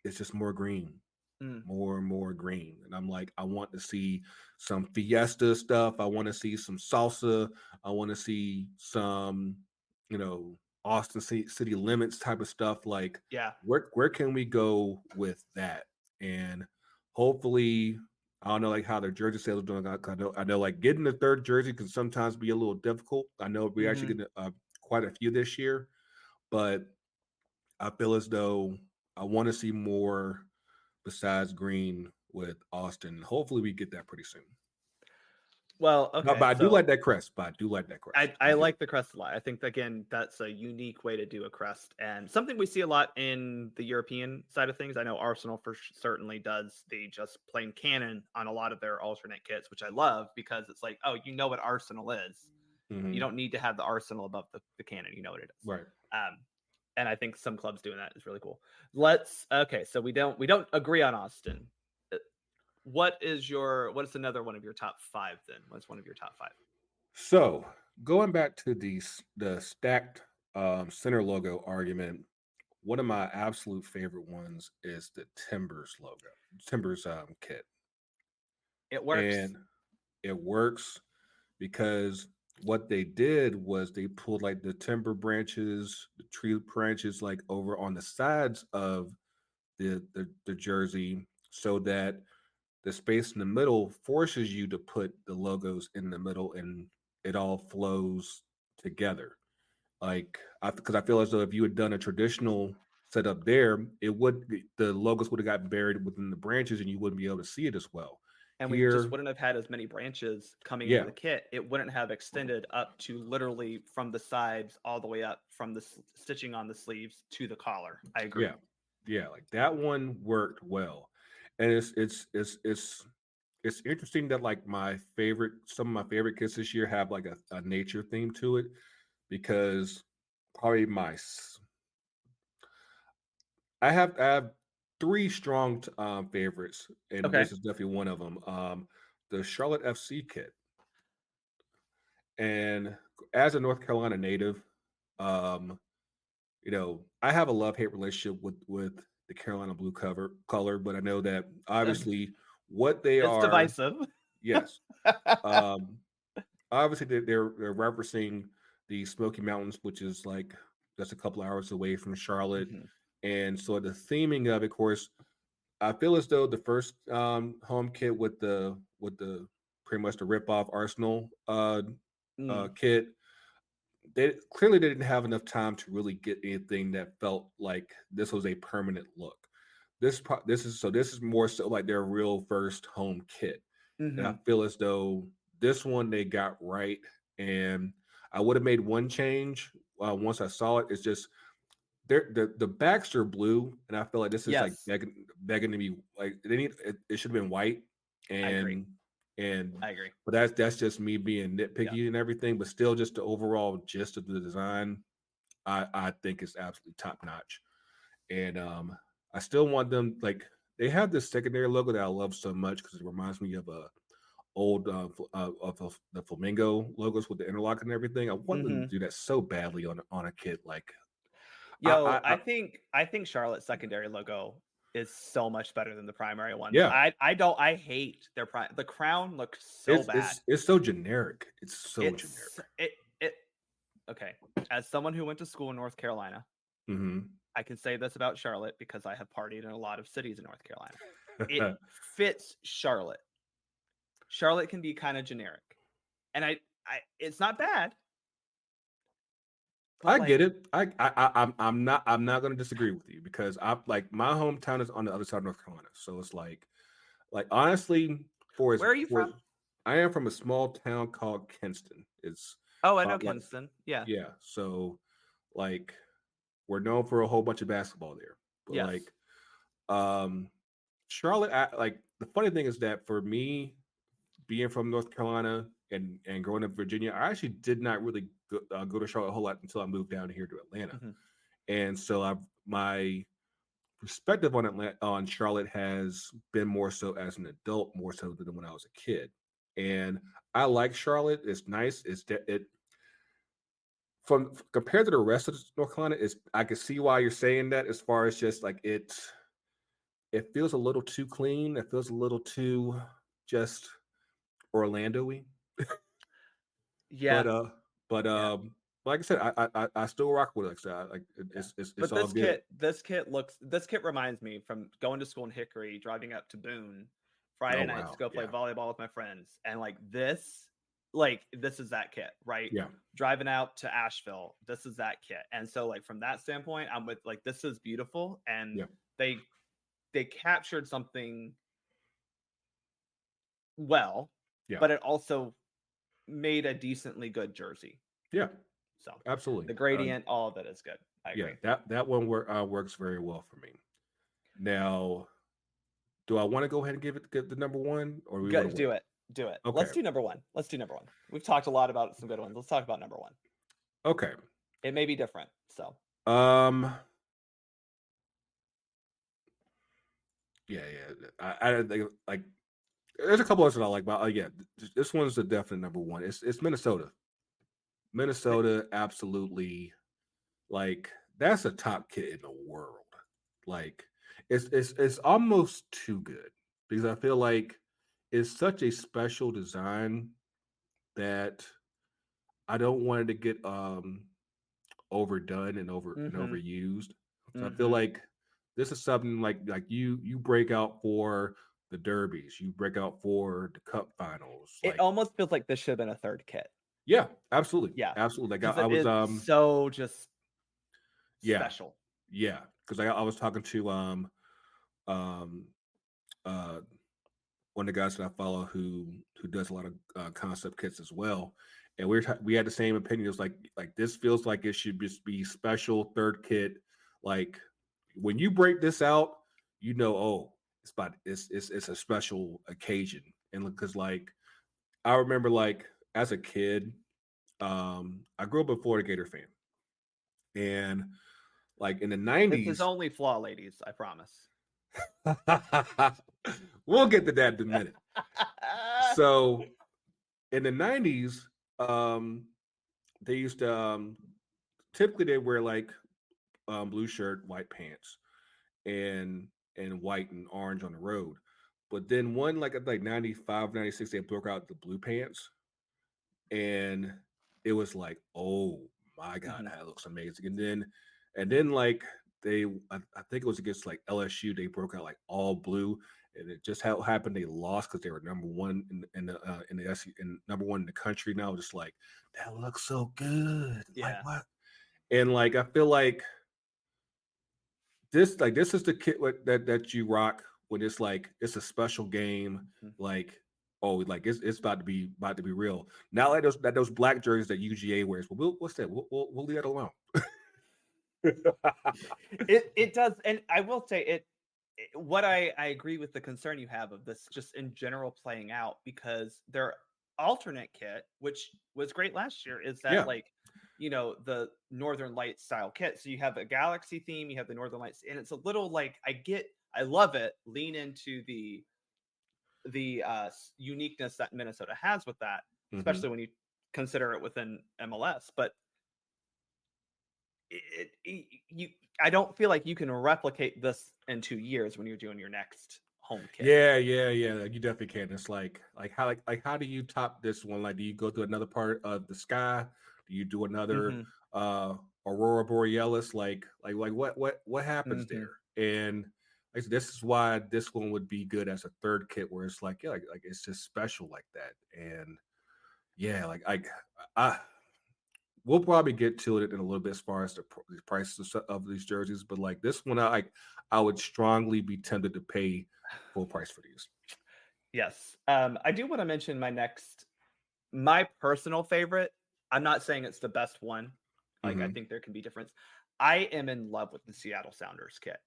it's just more green, Mm. more and more green. And I'm like, I want to see some fiesta stuff. I want to see some salsa. I want to see some, you know, Austin city limits type of stuff. Like, Yeah. where can we go with that? And hopefully, I don't know like how their jersey sales are doing. I know like getting the third jersey can sometimes be a little difficult. I know we actually Mhm. get quite a few this year, but I feel as though I want to see more besides Green with Austin. Hopefully, we get that pretty soon. Well, But okay, I do so like that crest. But I do like that crest. I I do. like the crest a lot. I think again that's a unique way to do a crest and something we see a lot in the European side of things. I know Arsenal certainly does the just plain cannon on a lot of their alternate kits, which I love because it's like, oh, you know what Arsenal is. You Hmm. don't need to have the Arsenal above the cannon. You know what it is. Right. Um, and I think some clubs doing that is really cool. Let's okay, so we don't agree on Austin. Uh, what is another one of your top five then? What's one of your top five? So going back to the stacked center logo argument, one of my absolute favorite ones is the Timbers logo, Timbers kit, It works. and it works because what they did was they pulled like the timber branches, the tree branches, like over on the sides of the jersey, so that the space in the middle forces you to put the logos in the middle, and it all flows together. Like, because I feel as though if you had done a traditional setup there, the logos would have gotten buried within the branches, and you wouldn't be able to see it as well. And we just Here, wouldn't have had as many branches coming into yeah, the kit. It wouldn't have extended up to literally from the sides all the way up from the stitching on the sleeves to the collar. I agree. yeah, yeah. Like that one worked well, and it's interesting that like some of my favorite kits this year have like a nature theme to it because probably I have three strong favorites, and Okay. this is definitely one of them. The Charlotte FC kit, and as a North Carolina native, um, I have a love hate relationship with the Carolina blue color, but I know that obviously what they It's are, divisive. yes, um, obviously they're referencing the Smoky Mountains, which is like just a couple hours away from Charlotte, Mhm. and so the theming of, it, of course, I feel as though the first home kit with the pretty much the rip off Arsenal Mm. kit, they didn't have enough time to really get anything that felt like this was a permanent look. This is more so like their real first home kit, and I Mhm. feel as though this one they got right. And I would have made one change once I saw it. It's just the backs are blue, and I feel like this is like Yes, begging to be like it should have been white, I agree. and and I agree. but that's just me being Yeah. nitpicky and everything, but still just the overall gist of the design, I think is absolutely top notch. And I still want them, like, they have this secondary logo that I love so much because it reminds me of a old of the flamingo logos with the interlock and everything. I want them to Mhm. do that so badly on a kit. Like, Yo, I I think Charlotte's secondary logo is so much better than the primary one. yeah, I hate their the crown looks so bad. it's so generic. It's so generic. It okay. As someone who went to school in North Carolina, Hmm. I can say this about Charlotte because I have partied in a lot of cities in North Carolina. It fits Charlotte. Charlotte can be kind of generic. And I it's not bad, but I get like it. I'm not going to disagree with you because I like my hometown is on the other side of North Carolina, so it's like honestly, where are you for from? I am from a small town called Kinston. It's Oh, I know about like, Kinston. Yeah. yeah, so like we're known for a whole bunch of basketball there, but Yes. like um Charlotte, like the funny thing is that for me, being from North Carolina and growing up in Virginia, I actually did not really go to Charlotte a whole lot until I moved down here to Atlanta. Mhm. And so my perspective on Charlotte has been more so as an adult, more so than when I was a kid. And I like Charlotte. It's nice. It from compared to the rest of North Carolina, is I can see why you're saying that, as far as just like it feels a little too clean. It feels a little too just Orlando-y. But Yeah. but Yeah. like I said, I still rock with it. Like I said, Yeah. it's But all good. this kit reminds me from going to school in Hickory, driving up to Boone Oh Friday nights to wow, go play yeah, volleyball with my friends. And this is that kit, right? yeah, Driving out to Asheville, this is that kit. And so like from that standpoint, I'm with like this is beautiful. And yeah, they they captured something well, yeah, but it also made a decently good jersey. yeah. So Absolutely. the gradient, all of it is good. I Yeah, agree. that one works very well for me. Now, do I want to go ahead and get the number one, or we Go, want to do wait? it. Do it. Okay, Let's do number one. Let's do number one. We've talked a lot about some good ones. Let's talk about number one. okay. It may be different. So Um, yeah, yeah. I think like there's a couple others that I like, but yeah, this one's the definite number one. It's Minnesota. th- Minnesota, absolutely. Like that's a top kid in the world. Like it's almost too good because I feel like it's such a special design that I don't want it to get overdone and mm-hmm. overused. So I feel Mm-hmm. like this is something like you break out for the derbies, you break out for the cup finals. It Like, almost feels like this should have been a third kit. Yeah, absolutely, Yeah, absolutely. Like because I it was is so just yeah, special. yeah, because I was talking to um uh one of the guys that I follow who does a lot of concept kits as well, and we had the same opinion. It was like this feels like it should just be special third kit. Like when you break this out, you know, oh, it's a special occasion, and because like I remember like as a kid, I grew up a Florida Gator fan, and like in the It's his '90s, only flaw, ladies, I promise. we'll get to that in a minute. So in the '90s, um, they used to typically they wear like blue shirt, white pants, and white and orange on the road. But then one like 95, 96, they broke out the blue pants, and it was like, oh my god, Mhm. that looks amazing. And then like I think it was against like LSU, they broke out like all blue, and it just how happened they lost because they were number one in the SC, and number one in the country. Now just like that looks so good, like Yeah. what? And like I feel like this is the kit that you rock when it's like it's a special game, Mhm. like oh like it's about to be real. Not like those black jerseys that UGA wears, but what's that? We'll leave that alone. It does, and I will say what I agree with the concern you have of this just in general playing out because their alternate kit, which was great last year, is that Yeah. like, the Northern Lights style kit. So you have a galaxy theme, you have the Northern Lights, and it's a little like I love it. Lean into the uniqueness that Minnesota has with that, Hmm. especially when you consider it within MLS. But you I don't feel like you can replicate this in 2 years when you're doing your next home kit. Yeah. You definitely can. It's like how do you top this one? Like, do you go to another part of the sky? Do you do another Hmm. uh aurora borealis? Like what happens Hmm. there? And like, this is why this one would be good as a third kit, where it's like yeah, like it's just special like that. And yeah, like I we'll probably get to it in a little bit as far as the prices of these jerseys, but like this one, I would strongly be tempted to pay full price for these. Yes. I do want to mention my personal favorite. I'm not saying it's the best one. Like I Hmm. think there can be difference. I am in love with the Seattle Sounders kit.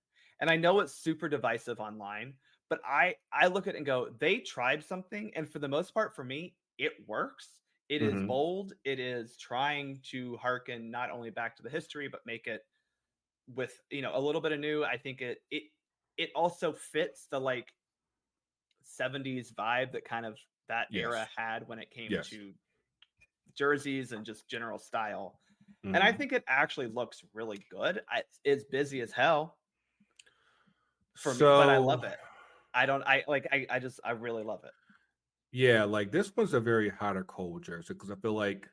And I know it's super divisive online, but I look at it and go, they tried something and for the most part for me, it works. It is Hmm. bold. It is trying to harken not only back to the history but make it with, a little bit of new. I think it also fits the like 70s vibe that kind of that era Yes. had when it came Yes. to jerseys and just general style. And I Hmm. think it actually looks really good. It's busy as hell for me, but I So love it. I don't I like I just I really love it. yeah, like this one's a very hot or cold jersey because I feel like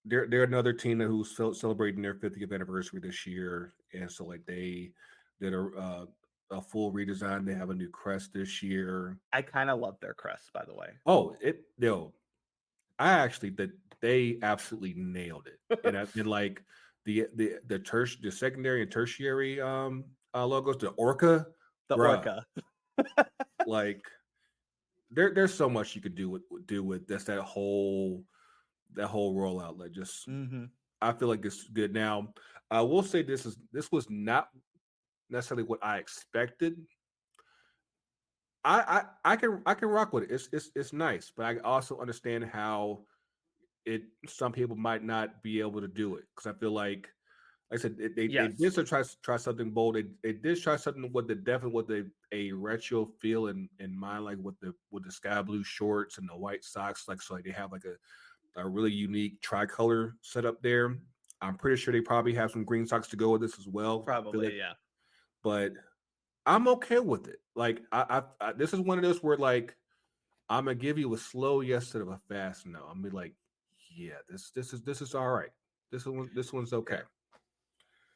they're another team who's celebrating their 50th anniversary this year, and so like they did a full redesign. They have a new crest this year. I kind of love their crest, by the way. Oh, I actually that they absolutely nailed it, and like the secondary and tertiary logos, the orca, The bruh, Orca. like there's so much you could do with that whole rollout. Like just Hmm. I feel like it's good. Now I will say this was not necessarily what I expected. I can rock with it. It's nice, but I also understand how it some people might not be able to do it because I feel like I said, they did Yes, try something bold. They did try something with the definitely with a retro feel in mind, like with the sky blue shorts and the white socks. Like so, like they have like a really unique tricolor setup there. I'm pretty sure they probably have some green socks to go with this as well. I feel like, probably, yeah. but I'm okay with it. Like this is one of those where like I'm gonna give you a slow yes instead of a fast no. I'm gonna be like, yeah, this is all right. This one's okay. Yeah.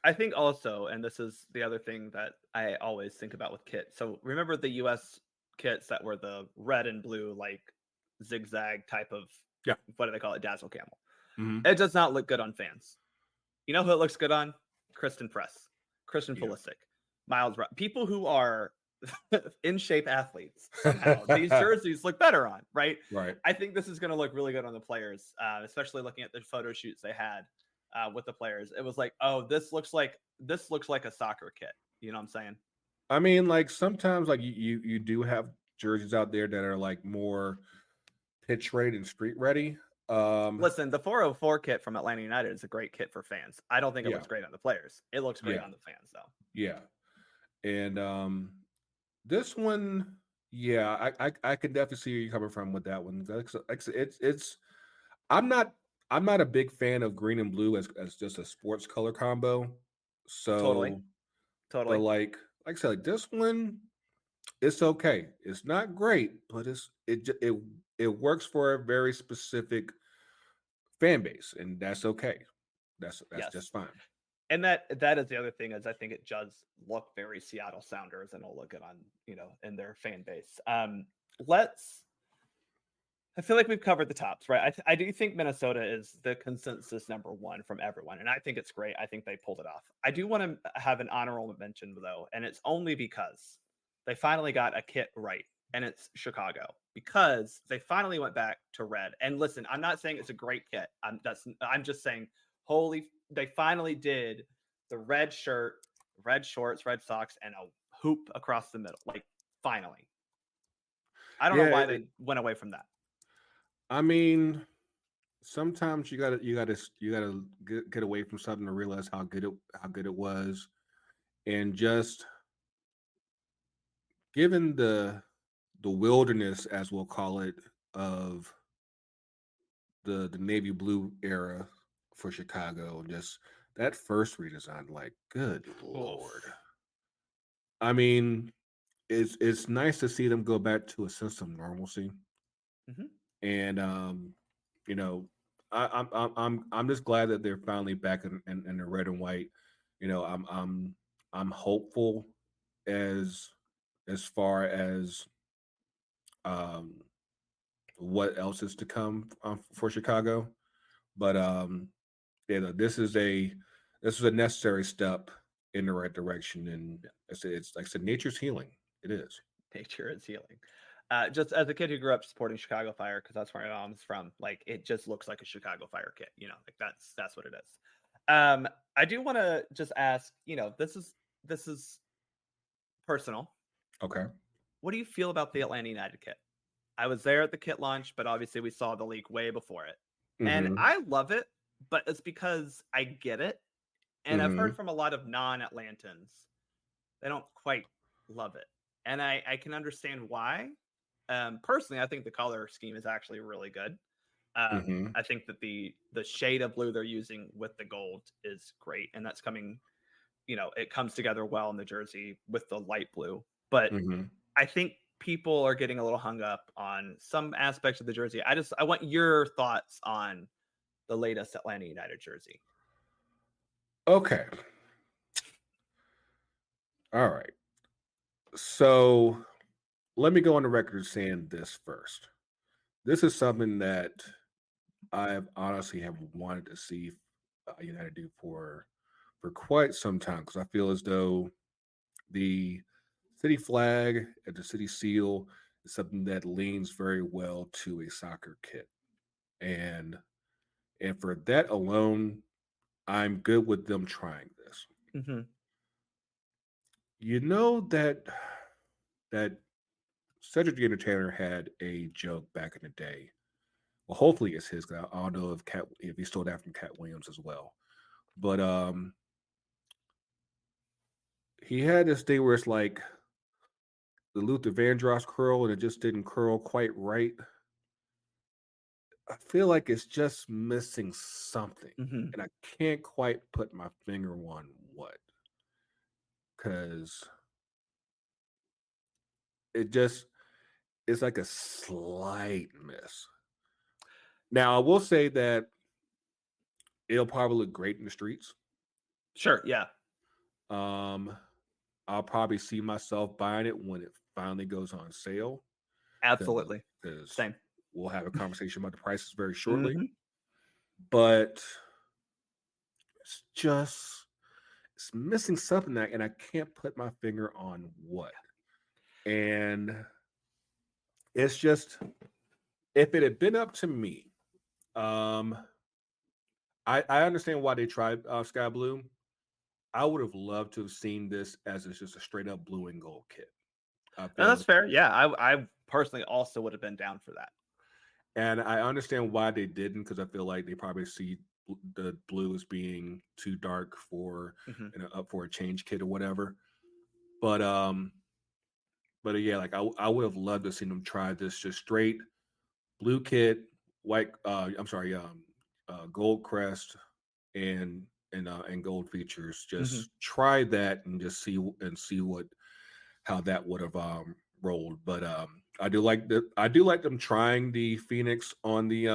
I think also, and this is the other thing that I always think about with kits. So remember the US kits that were the red and blue, like zigzag type of Yeah. what do they call it? Dazzle Camel. Hmm. It does not look good on fans. You know who it looks good on? Kristen Press, Christian Yeah. Pulisic, people who are in shape athletes. Somehow these jerseys look better on, right? Right. I think this is going to look really good on the players, especially looking at the photo shoots they had with the players. It was like, oh, this looks like a soccer kit. You know what I'm saying? I mean, like sometimes, like you do have jerseys out there that are like more pitch ready and street ready. Um, Listen, the 404 kit from Atlanta United is a great kit for fans. I don't think it yeah, looks great on the players. It looks great yeah, on the fans, though. yeah. And this one, yeah, I can definitely see where you're coming from with that one. It's I'm not I'm not a big fan of green and blue as just a sports color combo. Totally, So, but totally. like I said, like this one, it's okay. It's not great, but it works for a very specific fan base, and that's okay. That's Yes. just fine. And that is the other thing is I think it does look very Seattle Sounders and it'll look good on, in their fan base. Let's I feel like we've covered the tops, right? I do think Minnesota is the consensus number one from everyone, and I think it's great. I think they pulled it off. I do want to have an honorable mention though, and it's only because they finally got a kit right, and it's Chicago because they finally went back to red. And listen, I'm not saying it's a great kit. I'm just saying, they finally did the red shirt, red shorts, red socks, and a hoop across the middle. Like finally, I don't know Yeah, why they went away from that. I mean, sometimes you gotta get away from something to realize how good it was, and just given the wilderness, as we'll call it, of the navy blue era for Chicago, just that first redesign, like, good lord. Oof. I mean, it's nice to see them go back to a sense of normalcy, Mhm. and you know, I'm just glad that they're finally back in the red and white. I'm hopeful as as far as um what else is to come for Chicago. But this is a necessary step in the right direction, and Yeah, it's like I said, nature's healing. It is. nature is healing. Just as a kid who grew up supporting Chicago Fire, because that's where my mom's from, like it just looks like a Chicago Fire kit. Like that's what it is. I do want to just ask, this is personal. Okay. What do you feel about the Atlanta United kit? I was there at the kit launch, but obviously we saw the leak way before it, and Mm-hmm. I love it. But it's because I get it, and I've heard Mm-hmm. from a lot of non-Atlantans they don't quite love it, and I can understand why. Personally, I think the color scheme is actually really good. Mm-hmm. I think that the shade of blue they're using with the gold is great, and that's coming. It comes together well in the jersey with the light blue. But Mm-hmm. I think people are getting a little hung up on some aspects of the jersey. I want your thoughts on the latest Atlanta United jersey. Okay. All right. So let me go on the record saying this first. This is something that I've honestly have wanted to see United do for quite some time because I feel as though the city flag and the city seal is something that leans very well to a soccer kit, and for that alone, I'm good with them trying this. Hmm. You know that Cedric the Entertainer had a joke back in the day. Well, hopefully it's his. 'Cause I don't know if he stole that from Cat Williams as well. But he had this thing where it's like the Luther Vandross curl, and it just didn't curl quite right. I feel like it's just missing something, Hmm. and I can't quite put my finger on what, because it just it's like a slight miss. Now, I will say that it'll probably look great in the streets. Sure. Yeah. Um, I'll probably see myself buying it when it finally goes on sale, because Absolutely. because Same. we'll have a conversation about the prices very shortly. Mhm. But it's just it's missing something that, and I can't put my finger on what. And it's just if it had been up to me, um, I understand why they tried Sky Blue. I would have loved to have seen this as it's just a straight up blue and gold kit. I And feel that's fair. Yeah, I personally also would have been down for that. And I understand why they didn't because I feel like they probably see the blue as being too dark for Mhm. up for a change kit or whatever. But yeah, like I would have loved to see them try this just straight blue kit, white. I'm sorry, gold crest and and gold features. Mhm. Just try that and just see what how that would have rolled. But I do like them trying the Phoenix on the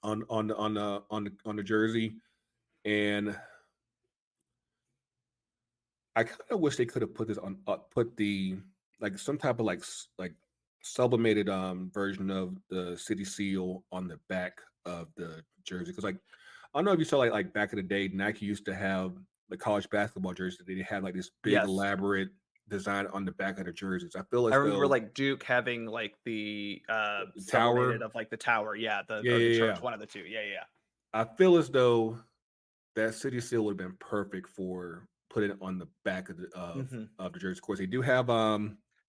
on the jersey, and I kind of wish they could have put this on put the like some type of like sublimated version of the city seal on the back of the jersey because like I don't know if you saw like back in the day Nike used to have the college basketball jersey they had like this big Yes. elaborate design on the back of the jerseys. I feel I as remember, though like, Duke having, like, the, the sublimated tower, of, like, the tower, yeah, the yeah, or the yeah, church, yeah. one of the 2. Yeah, yeah. I feel as though that city seal would have been perfect for putting it on the back of Mhm. the jersey. Of course, they do have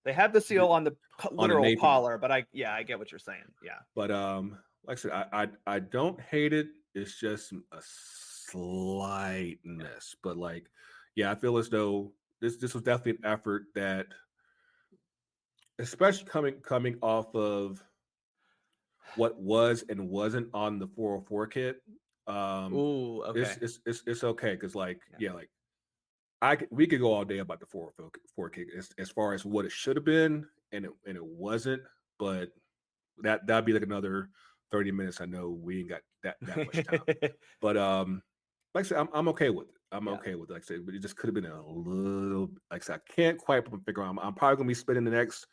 They have the seal on the on the literal nape, collar, but I get what you're saying. Yeah. but like I said, I don't hate it. It's just a slight Yeah. miss, but like, yeah, I feel as though this was definitely an effort that, especially coming off of what was and wasn't on the 404 kit. Um, Ooh, okay. it's okay because like Yeah. yeah, like we could go all day about the 404 kick as far as what it should have been and it wasn't, but that'd be like another 30 minutes. I know we ain't got that much time. But like I said, I'm okay with it. I'm Yeah. okay with it. Like I said, but it just could have been a little like I said, I can't quite put my finger on. I'm probably gonna be spending the next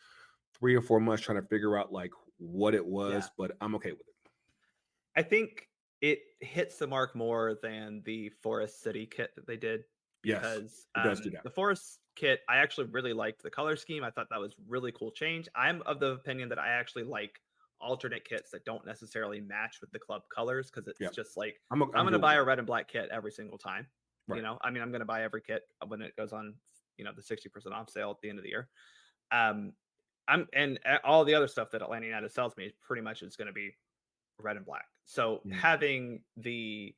3 or 4 months trying to figure out like what it Yeah. was, but I'm okay with it. I think it hits the mark more than the Forest City kit that they did Yes, because it does do that. the Forest kit, I actually really liked the color scheme. I thought that was really cool change. I'm of the opinion that I actually like alternate kits that don't necessarily match with the club colors because it's Yeah, just like I'm I'm going to good with buy it. a red and black kit every single time. Right. I mean, I'm going to buy every kit when it goes on, the 60% off sale at the end of the year. Um, all the other stuff that Atlanta United sells me pretty much is going to be red and black. So Mhm. having the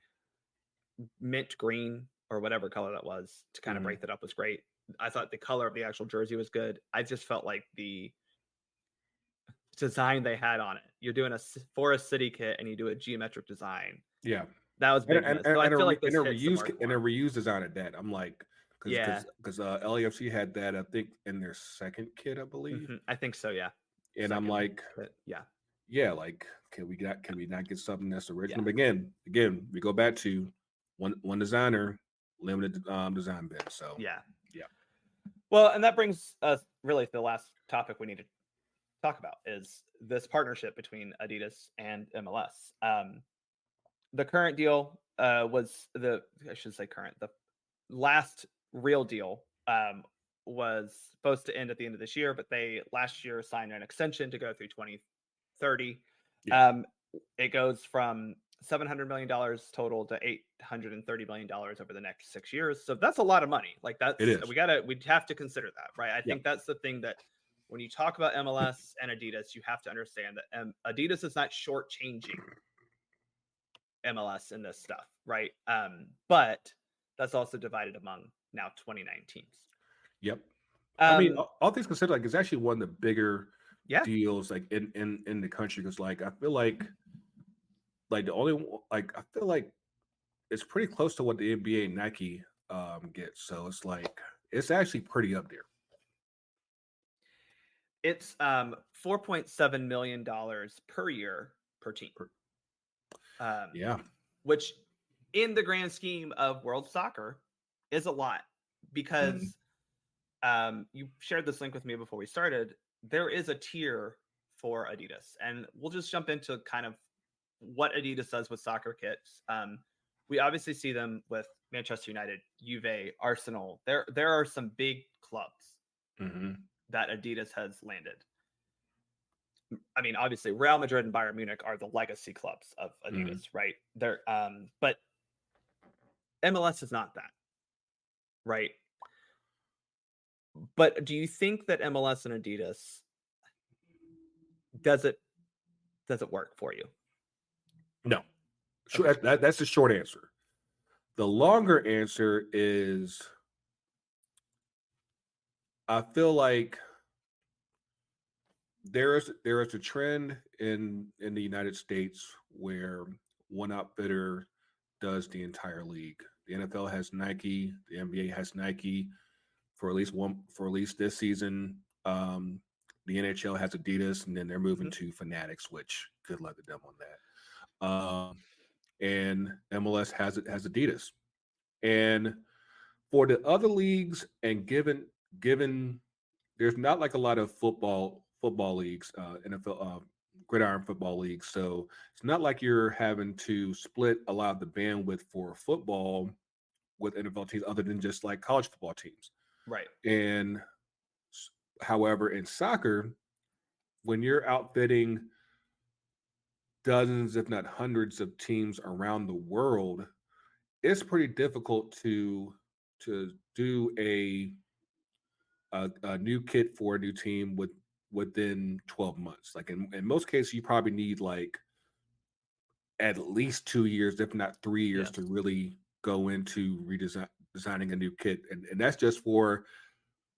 mint green or whatever color that was to kind of Mhm. break that up was great. I thought the color of the actual jersey was good. I just felt like the design they had on it. You're doing a Forest City kit and you do a geometric design. Yeah. That was And big miss. So I feel like this hits the mark and a more. reused design at that. I'm like, Yeah, because LAFC had that I think in their second kit, I believe, I think so. Yeah, and I'm second like, kit. Yeah, yeah, like can we not get something that's yeah, original? But again, we go back to one designer, limited design bin. So yeah. yeah, Well, and that brings us really to the last topic we need to talk about is this partnership between Adidas and MLS. The current deal was the I should say current. The last real deal was supposed to end at the end of this year, but they last year signed an extension to go through 2030. yeah, Um, it goes from $700 million total to $830 million over the next 6 years. So that's a lot of money. Like it that's is. we'd have to consider that, right? I Yeah, think that's the thing that when you talk about MLS and Adidas, you have to understand that Adidas is not shortchanging MLS in this stuff, right? But that's also divided among now 2019 teams. yep. I mean, Um, all things considered, like it's actually one of the bigger yeah, deals like in the country because like I feel like the only like I feel like it's pretty close to what the NBA and Nike gets. So it's like it's actually pretty up there. it's $4.7 million per year per team. Um, Yeah. which in the grand scheme of world soccer is a lot Mhm. because you shared this link with me before we started. There is a tier for Adidas, and we'll just jump into kind of what Adidas does with soccer kits. We obviously see them with Manchester United, Juve, Arsenal. There are some big clubs that Adidas has landed. I mean, obviously, Real Madrid and Bayern Munich are the legacy clubs of Adidas, right? They're but MLS is not that, right? But do you think that MLS and Adidas does it work for you? No. Okay. That's the short answer. The longer answer is I feel like there is a trend in the United States where one outfitter does the entire league. The NFL has Nike, the NBA has Nike for at least this season. The NHL has Adidas, and then they're moving to Fanatics, which good luck to them on that. And MLS has Adidas, and for the other leagues, and given there's not like a lot of football leagues, NFL gridiron football leagues, so it's not like you're having to split a lot of the bandwidth for football with NFL teams, other than just like college football teams. Right. And however, in soccer, when you're outfitting dozens, if not hundreds, of teams around the world, it's pretty difficult to do a new kit for a new team within 12 months. Like in most cases, you probably need like at least 2 years, if not 3 years, to really go into designing a new kit, and that's just for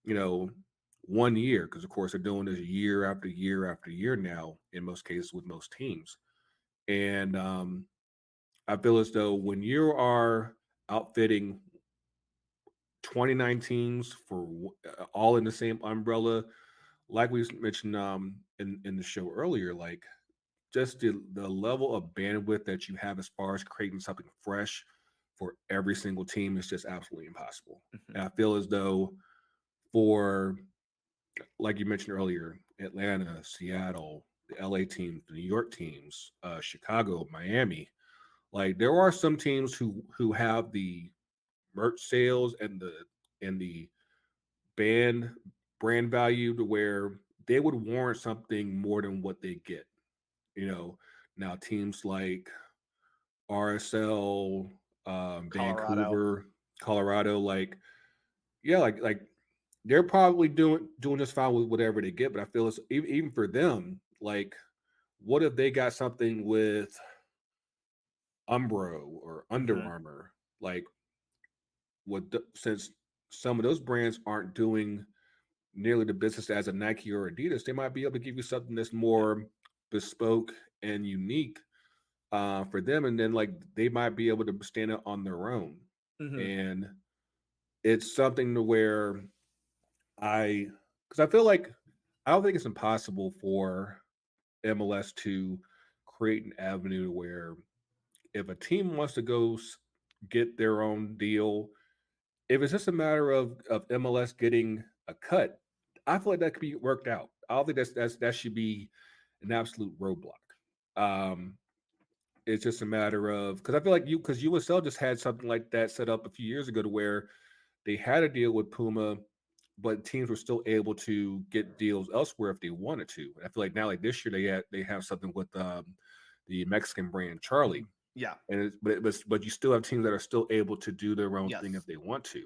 1 year, because of course they're doing this year after year after year now in most cases with most teams. And I feel as though when you are outfitting 29 teams for all in the same umbrella, like we mentioned in the show earlier, like just the level of bandwidth that you have as far as creating something fresh for every single team is just absolutely impossible. And I feel as though for, like you mentioned earlier, Atlanta, Seattle, the LA teams, the New York teams, Chicago, Miami, like there are some teams who have the merch sales and the band brand value to where they would warrant something more than what they get. You know, now teams like RSL, Colorado. Vancouver, Colorado, like yeah, like they're probably doing just fine with whatever they get. But I feel it's even for them, like what if they got something with Umbro or Under Armour? Like since some of those brands aren't doing nearly the business as a Nike or Adidas, they might be able to give you something that's more bespoke and unique for them, and then like they might be able to stand it on their own. And it's something to where because I feel like I don't think it's impossible for MLS to create an avenue where if a team wants to go get their own deal, if it's just a matter of MLS getting a cut, I feel like that could be worked out. I don't think that should be an absolute roadblock. Um, it's just a matter of, because I feel like because USL just had something like that set up a few years ago to where they had a deal with Puma, but teams were still able to get deals elsewhere if they wanted to. And I feel like now, like this year, they have something with the Mexican brand Charlie. Yeah. And but you still have teams that are still able to do their own thing if they want to.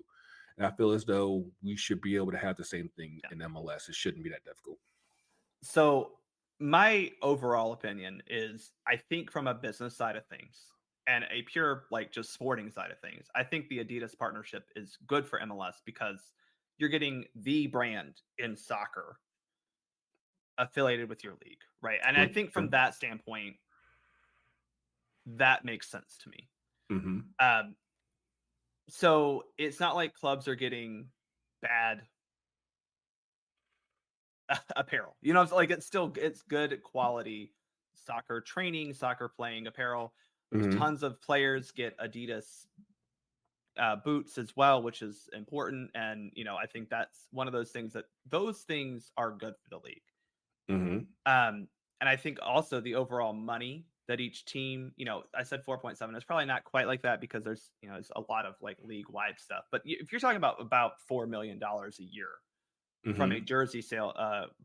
And I feel as though we should be able to have the same thing in MLS. It shouldn't be that difficult. So my overall opinion is I think from a business side of things and a pure like just sporting side of things, I think the Adidas partnership is good for MLS because you're getting the brand in soccer affiliated with your league, right? And I think from that standpoint, that makes sense to me. So it's not like clubs are getting bad apparel. You know, it's like it's good quality soccer training, soccer playing apparel. Tons of players get Adidas boots as well, which is important. And I think that's one of those things are good for the league. Mm-hmm. And I think also the overall money that each team, I said 4.7. It's probably not quite like that because there's a lot of like league wide stuff. But if you're talking about $4 million a year from a Mm-hmm. jersey sale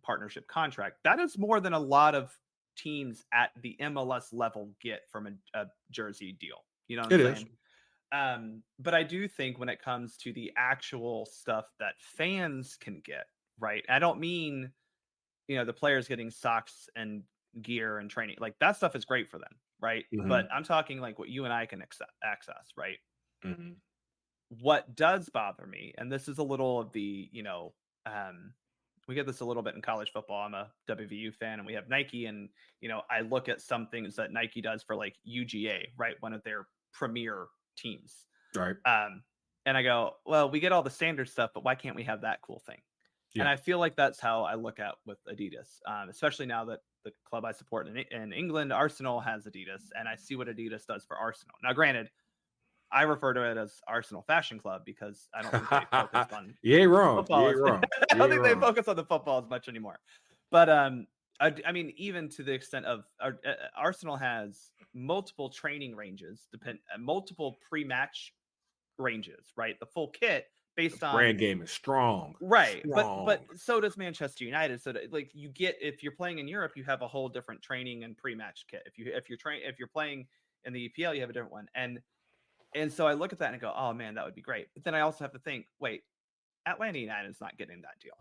partnership contract, that is more than a lot of teams at the MLS level get from a jersey deal. You know what I'm It is. saying? But I do think when it comes to the actual stuff that fans can get, right? I don't mean, the players getting socks and gear and training. Like that stuff is great for them, right? But Mm-hmm. I'm talking like what you and I can access, right? Mm-hmm. What does bother me, and this is a little of the, um, we get this a little bit in college football. I'm a WVU fan, and we have Nike, and I look at some things that Nike does for like UGA, right? One of their premier teams. Right. Um, and I go, well, we get all the standard stuff, but why can't we have that cool thing? And Yeah. I feel like that's how I look at with Adidas, especially now that the club I support in England, Arsenal, has Adidas, and I see what Adidas does for Arsenal. Now, granted, I refer to it as Arsenal Fashion Club because I don't think they focus on You ain't wrong. You football. ain't wrong. I You don't ain't think they wrong. focus on the football as much anymore. But I mean, even to the extent of Arsenal has multiple training ranges, multiple pre-match ranges, right? The full kit The based on brand game is strong. right, but Strong. so does Manchester United. So that, like you get if you're playing in Europe, you have a whole different training and pre-match kit. If you're playing in the EPL, you have a different one. And so I look at that and I go, oh man, that would be great. But then I also have to think, wait, Atlanta United is not getting that deal.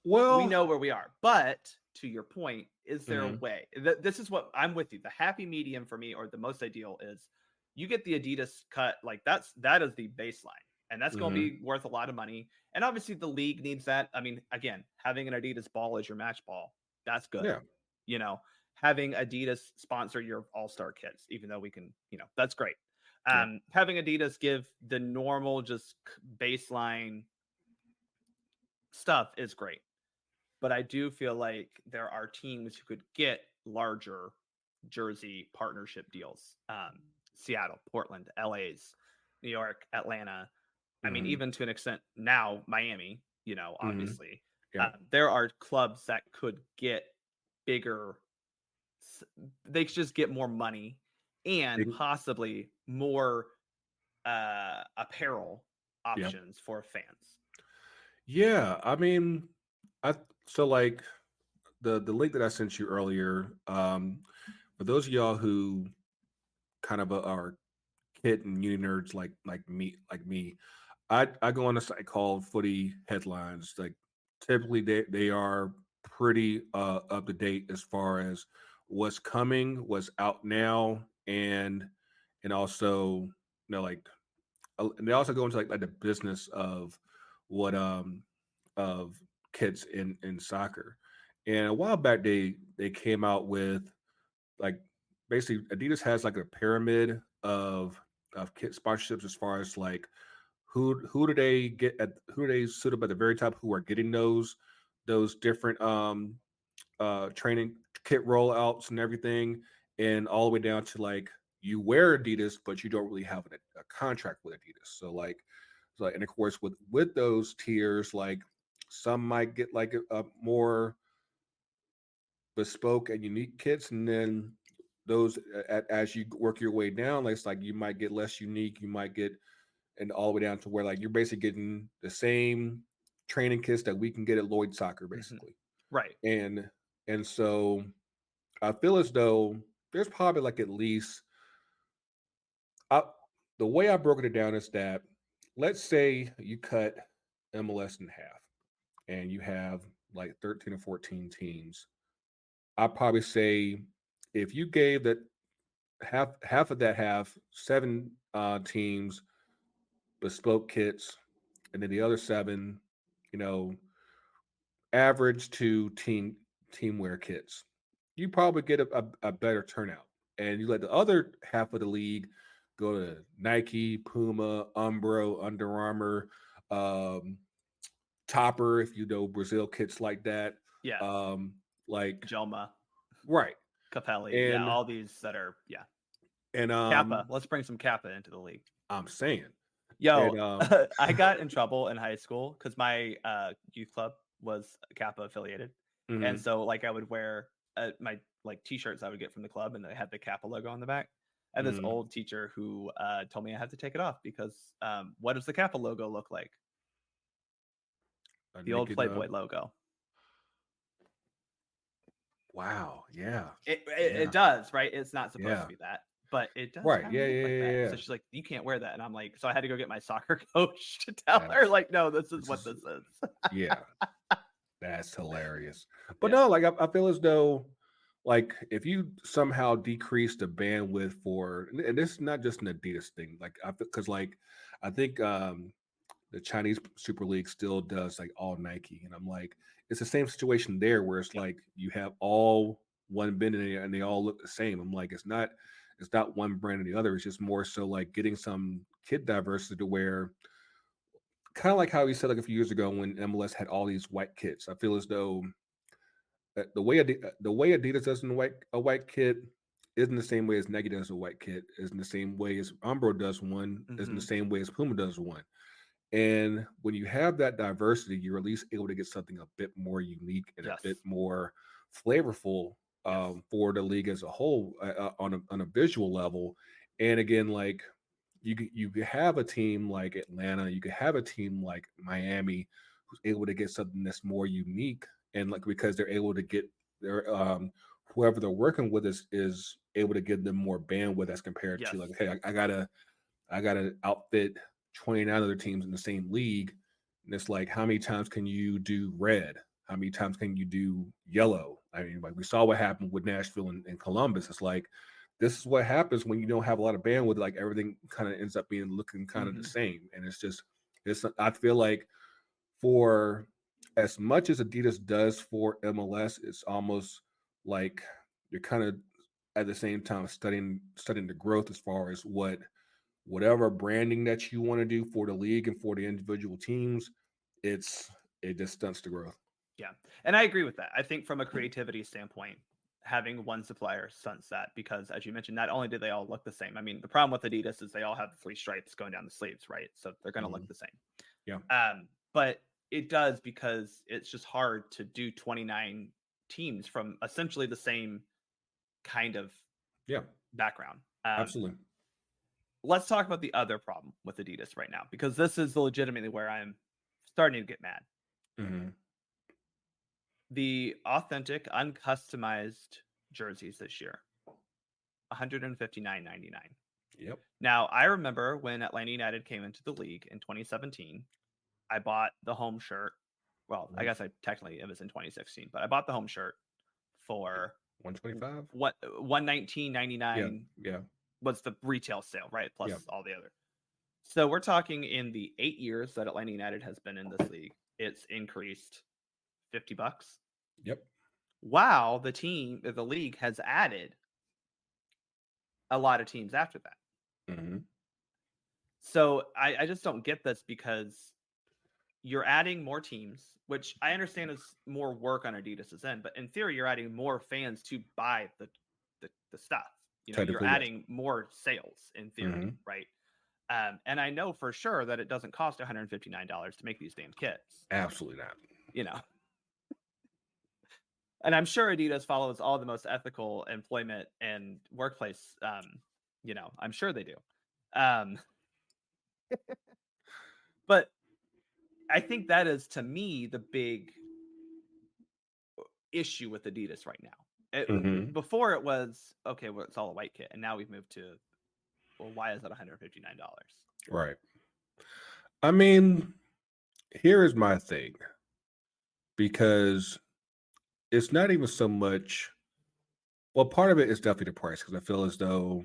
We Well, know where we are. But to your point, is there a mhm, way? This is what I'm with you. The happy medium for me, or the most ideal, is you get the Adidas cut. Like that is the baseline, and that's going to mhm, be worth a lot of money. And obviously, the league needs that. I mean, again, having an Adidas ball as your match ball, that's good. yeah, You know, having Adidas sponsor your All Star kits, even though we can, that's great. yeah, Having Adidas give the normal, just baseline stuff is great, but I do feel like there are teams who could get larger jersey partnership deals. Seattle, Portland, LA's, New York, Atlanta. I mean, mhm, even to an extent now, Miami, mhm, obviously. yeah. There are clubs that could get bigger, they could just get more money and Big- possibly more apparel yeah, options for fans. yeah. I mean, I so like the link that I sent you earlier. For those of y'all who kind of are kid and uni nerds like me, I go on a site called Footy Headlines. Like typically they are pretty up to date as far as what's coming, what's out now, and also like and they also go into like the business of what of kids in soccer. And a while back they came out with like basically Adidas has like a pyramid of kit sponsorships as far as like who do they get at who do they suit up at the very top who are getting those different training kit rollouts and everything, and all the way down to like you wear Adidas but you don't really have a contract with Adidas. So and of course with those tiers, like some might get like a more bespoke and unique kits, and then those as you work your way down, like it's like you might get less unique, you might get and all the way down to where like you're basically getting the same training kits that we can get at Lloyd Soccer, Mhm. basically. Right. And so I feel as though there's probably like at least I, the way I broke it down is that let's say you cut MLS in half and you have like 13 or 14 teams. I'd probably say if you gave that half of that half seven teams bespoke kits, and then the other seven, you know, average to team wear kits, you probably get a better turnout. And you let the other half of the league go to Nike, Puma, Umbro, Under Armour, um, Topper, if you know Brazil kits like that. Yeah. Um, like Jelma, right. Capelli. Yeah. And All these that are, yeah. and Kappa. Let's bring some Kappa into the league. I'm saying. Yo, And I got in trouble in high school because my youth club was Kappa affiliated. And Mm-hmm. so like I would wear my like t-shirts I would get from the club, and they had the Kappa logo on the back. And this Mm-hmm. old teacher who told me I had to take it off because what does the Kappa logo look like? A The old naked. Playboy logo. Wow. Yeah. It Yeah. does, right? It's not supposed to Yeah. be that, but it does Right. kind of Yeah. look Yeah. like Yeah. that. And Yeah. so she's like, "You can't wear that," and I'm like, so I had to go get my soccer coach to tell her, That's like, "No, this is this what is this is." yeah. That's hilarious. But Yeah. no, like I feel as though, like if you somehow decrease the bandwidth for, and this is not just an Adidas thing, like I because like I think the Chinese Super League still does like all Nike, and I'm like, it's the same situation there where it's Yep. like you have all one bin and they all look the same. I'm like, it's not one brand or the other. It's just more so like getting some kid diversity to where kind of like how we said like a few years ago when MLS had all these white kits. I feel as though the way Adidas does in a white kit isn't the same way as Nike does a white kit. Isn't the same way as Umbro does one. Isn't the Hmm. same way as Puma does one. And when you have that diversity, you're at least able to get something a bit more unique and a Yes. bit more flavorful Yes. for the league as a whole on a visual level. And again, like you could have a team like Atlanta, you could have a team like Miami, who's able to get something that's more unique, and like because they're able to get their whoever they're working with is able to give them more bandwidth as compared to Yes. like, hey, I gotta outfit 29 other teams in the same league. And it's like, how many times can you do red? How many times can you do yellow? I mean, like we saw what happened with Nashville and Columbus. It's like this is what happens when you don't have a lot of bandwidth. Like everything kind of ends up being looking kind of the Hmm. same. And it's just it's I feel like for as much as Adidas does for MLS, it's almost like you're kind of at the same time studying the growth as far as whatever branding that you want to do for the league and for the individual teams, it's it just stunts the growth. Yeah. And I agree with that. I think from a creativity standpoint, having one supplier stunts that because, as you mentioned, not only do they all look the same. I mean, the problem with Adidas is they all have the three stripes going down the sleeves, right? So they're going to look Mhm. the same. Yeah, But it does because it's just hard to do 29 teams from essentially the same kind of yeah, background. absolutely. Let's talk about the other problem with Adidas right now, because this is legitimately where I'm starting to get mad. Hmm. The authentic, uncustomized jerseys this year, 159.99. Yep. Now, I remember when Atlanta United came into the league in 2017, I bought the home shirt. Well, I Mhm. guess I technically it was in 2016, but I bought the home shirt for 125. what 119.99 Yeah, yeah, was the retail sale, right? yeah, Plus all the other. So we're talking in the 8 years that Atlanta United has been in this league, it's increased $50. yep. Wow, the league has added a lot of teams after that. Hmm. So I just don't get this because you're adding more teams, which I understand is more work on Adidas's end, but in theory, you're adding more fans to buy the stuff. You know, you're Technically, yes. adding more sales in theory, Hmm. right? And I know for sure that it doesn't cost $159 to make these damn kits. Absolutely not. You know, and I'm sure Adidas follows all the most ethical employment and workplace. I'm sure they do. Um, but I think that is to me the big issue with Adidas right now. Hmm. Before it was okay, well, it's all a white kit, and now we've moved to well, why is that $159? Right. I mean, here is my thing because it's not even so much. Well, part of it is definitely the price because I feel as though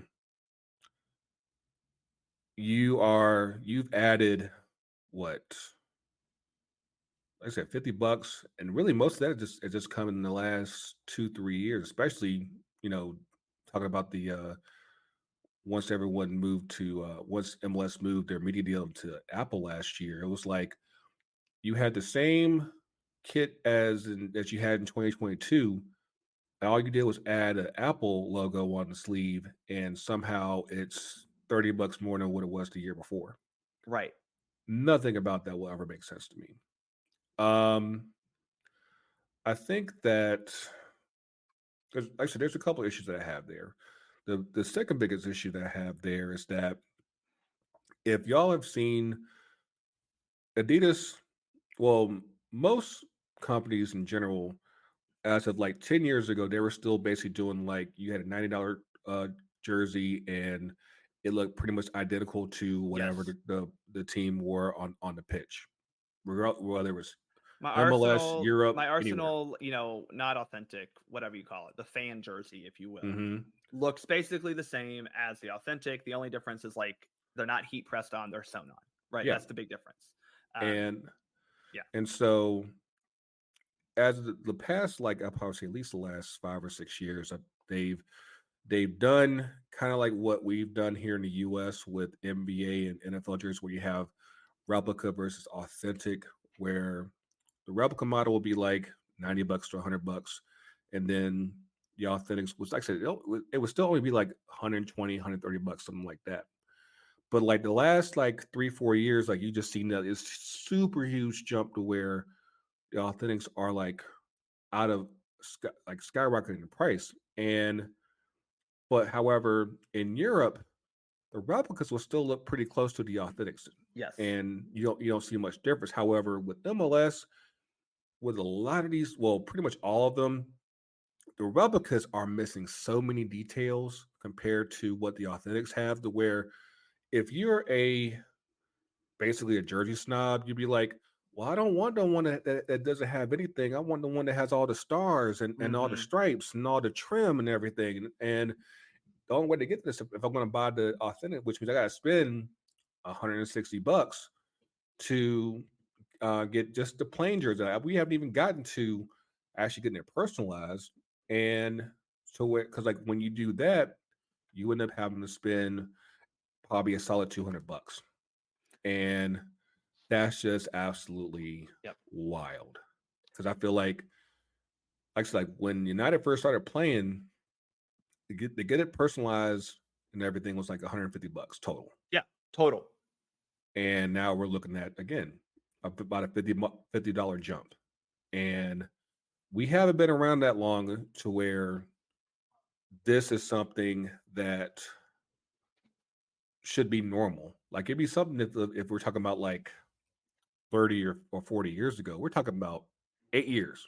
you've added what like I said, $50, and really most of that just come in the last 2 3 years, especially you know talking about the once MLS moved their media deal to Apple last year. It was like you had the same kit as you had in 2022. All you did was add an Apple logo on the sleeve, and somehow it's $30 more than what it was the year before. Right. Nothing about that will ever make sense to me. Um, I think that like I said, there's a couple of issues that I have there. The second biggest issue that I have there is that if y'all have seen Adidas, well, most companies in general, as of like 10 years ago, they were still basically doing like you had a $90 jersey and it looked pretty much identical to whatever Yes. the team wore on the pitch, whether it was My MLS, Arsenal Europe, my anywhere. Arsenal, not authentic, whatever you call it, the fan jersey, if you will, Hmm. looks basically the same as the authentic. The only difference is like they're not heat pressed on, they're sewn on. Right. Yeah, That's the big difference. and Yeah. and so as the past, like I probably say at least the last 5 or 6 years, they've they've done kind of like what we've done here in the U.S. with NBA and NFL jerseys, where you have replica versus authentic, where the replica model will be like $90 to $100, and then the authentics was like I said, it would still only be like 120, $130, something like that. But like the last like 3, 4 years, like you just seen that it's super huge jump to where the authentics are like out of like skyrocketing in price. And but however, in Europe, the replicas will still look pretty close to the authentics, Yes. and you don't see much difference. However, with MLS, with a lot of these, well, pretty much all of them, the replicas are missing so many details compared to what the authentics have. To where if you're a basically a jersey snob, you'd be like, well, I don't want the one that doesn't have anything. I want the one that has all the stars and all the Mhm. stripes and all the trim and everything. And the only way to get this, if I'm going to buy the authentic, which means I got to spend $160 to get just the plain jersey. We haven't even gotten to actually getting it personalized. And so, because like when you do that, you end up having to spend probably a solid $200. And that's just absolutely Yep. wild. Because I feel like I said, like when United first started playing, to get it personalized and everything was like $150 total. Yeah. Total. And now we're looking at again about a $50 jump. And we haven't been around that long to where this is something that should be normal. Like it'd be something if we're talking about like 30 or 40 years ago, we're talking about 8 years.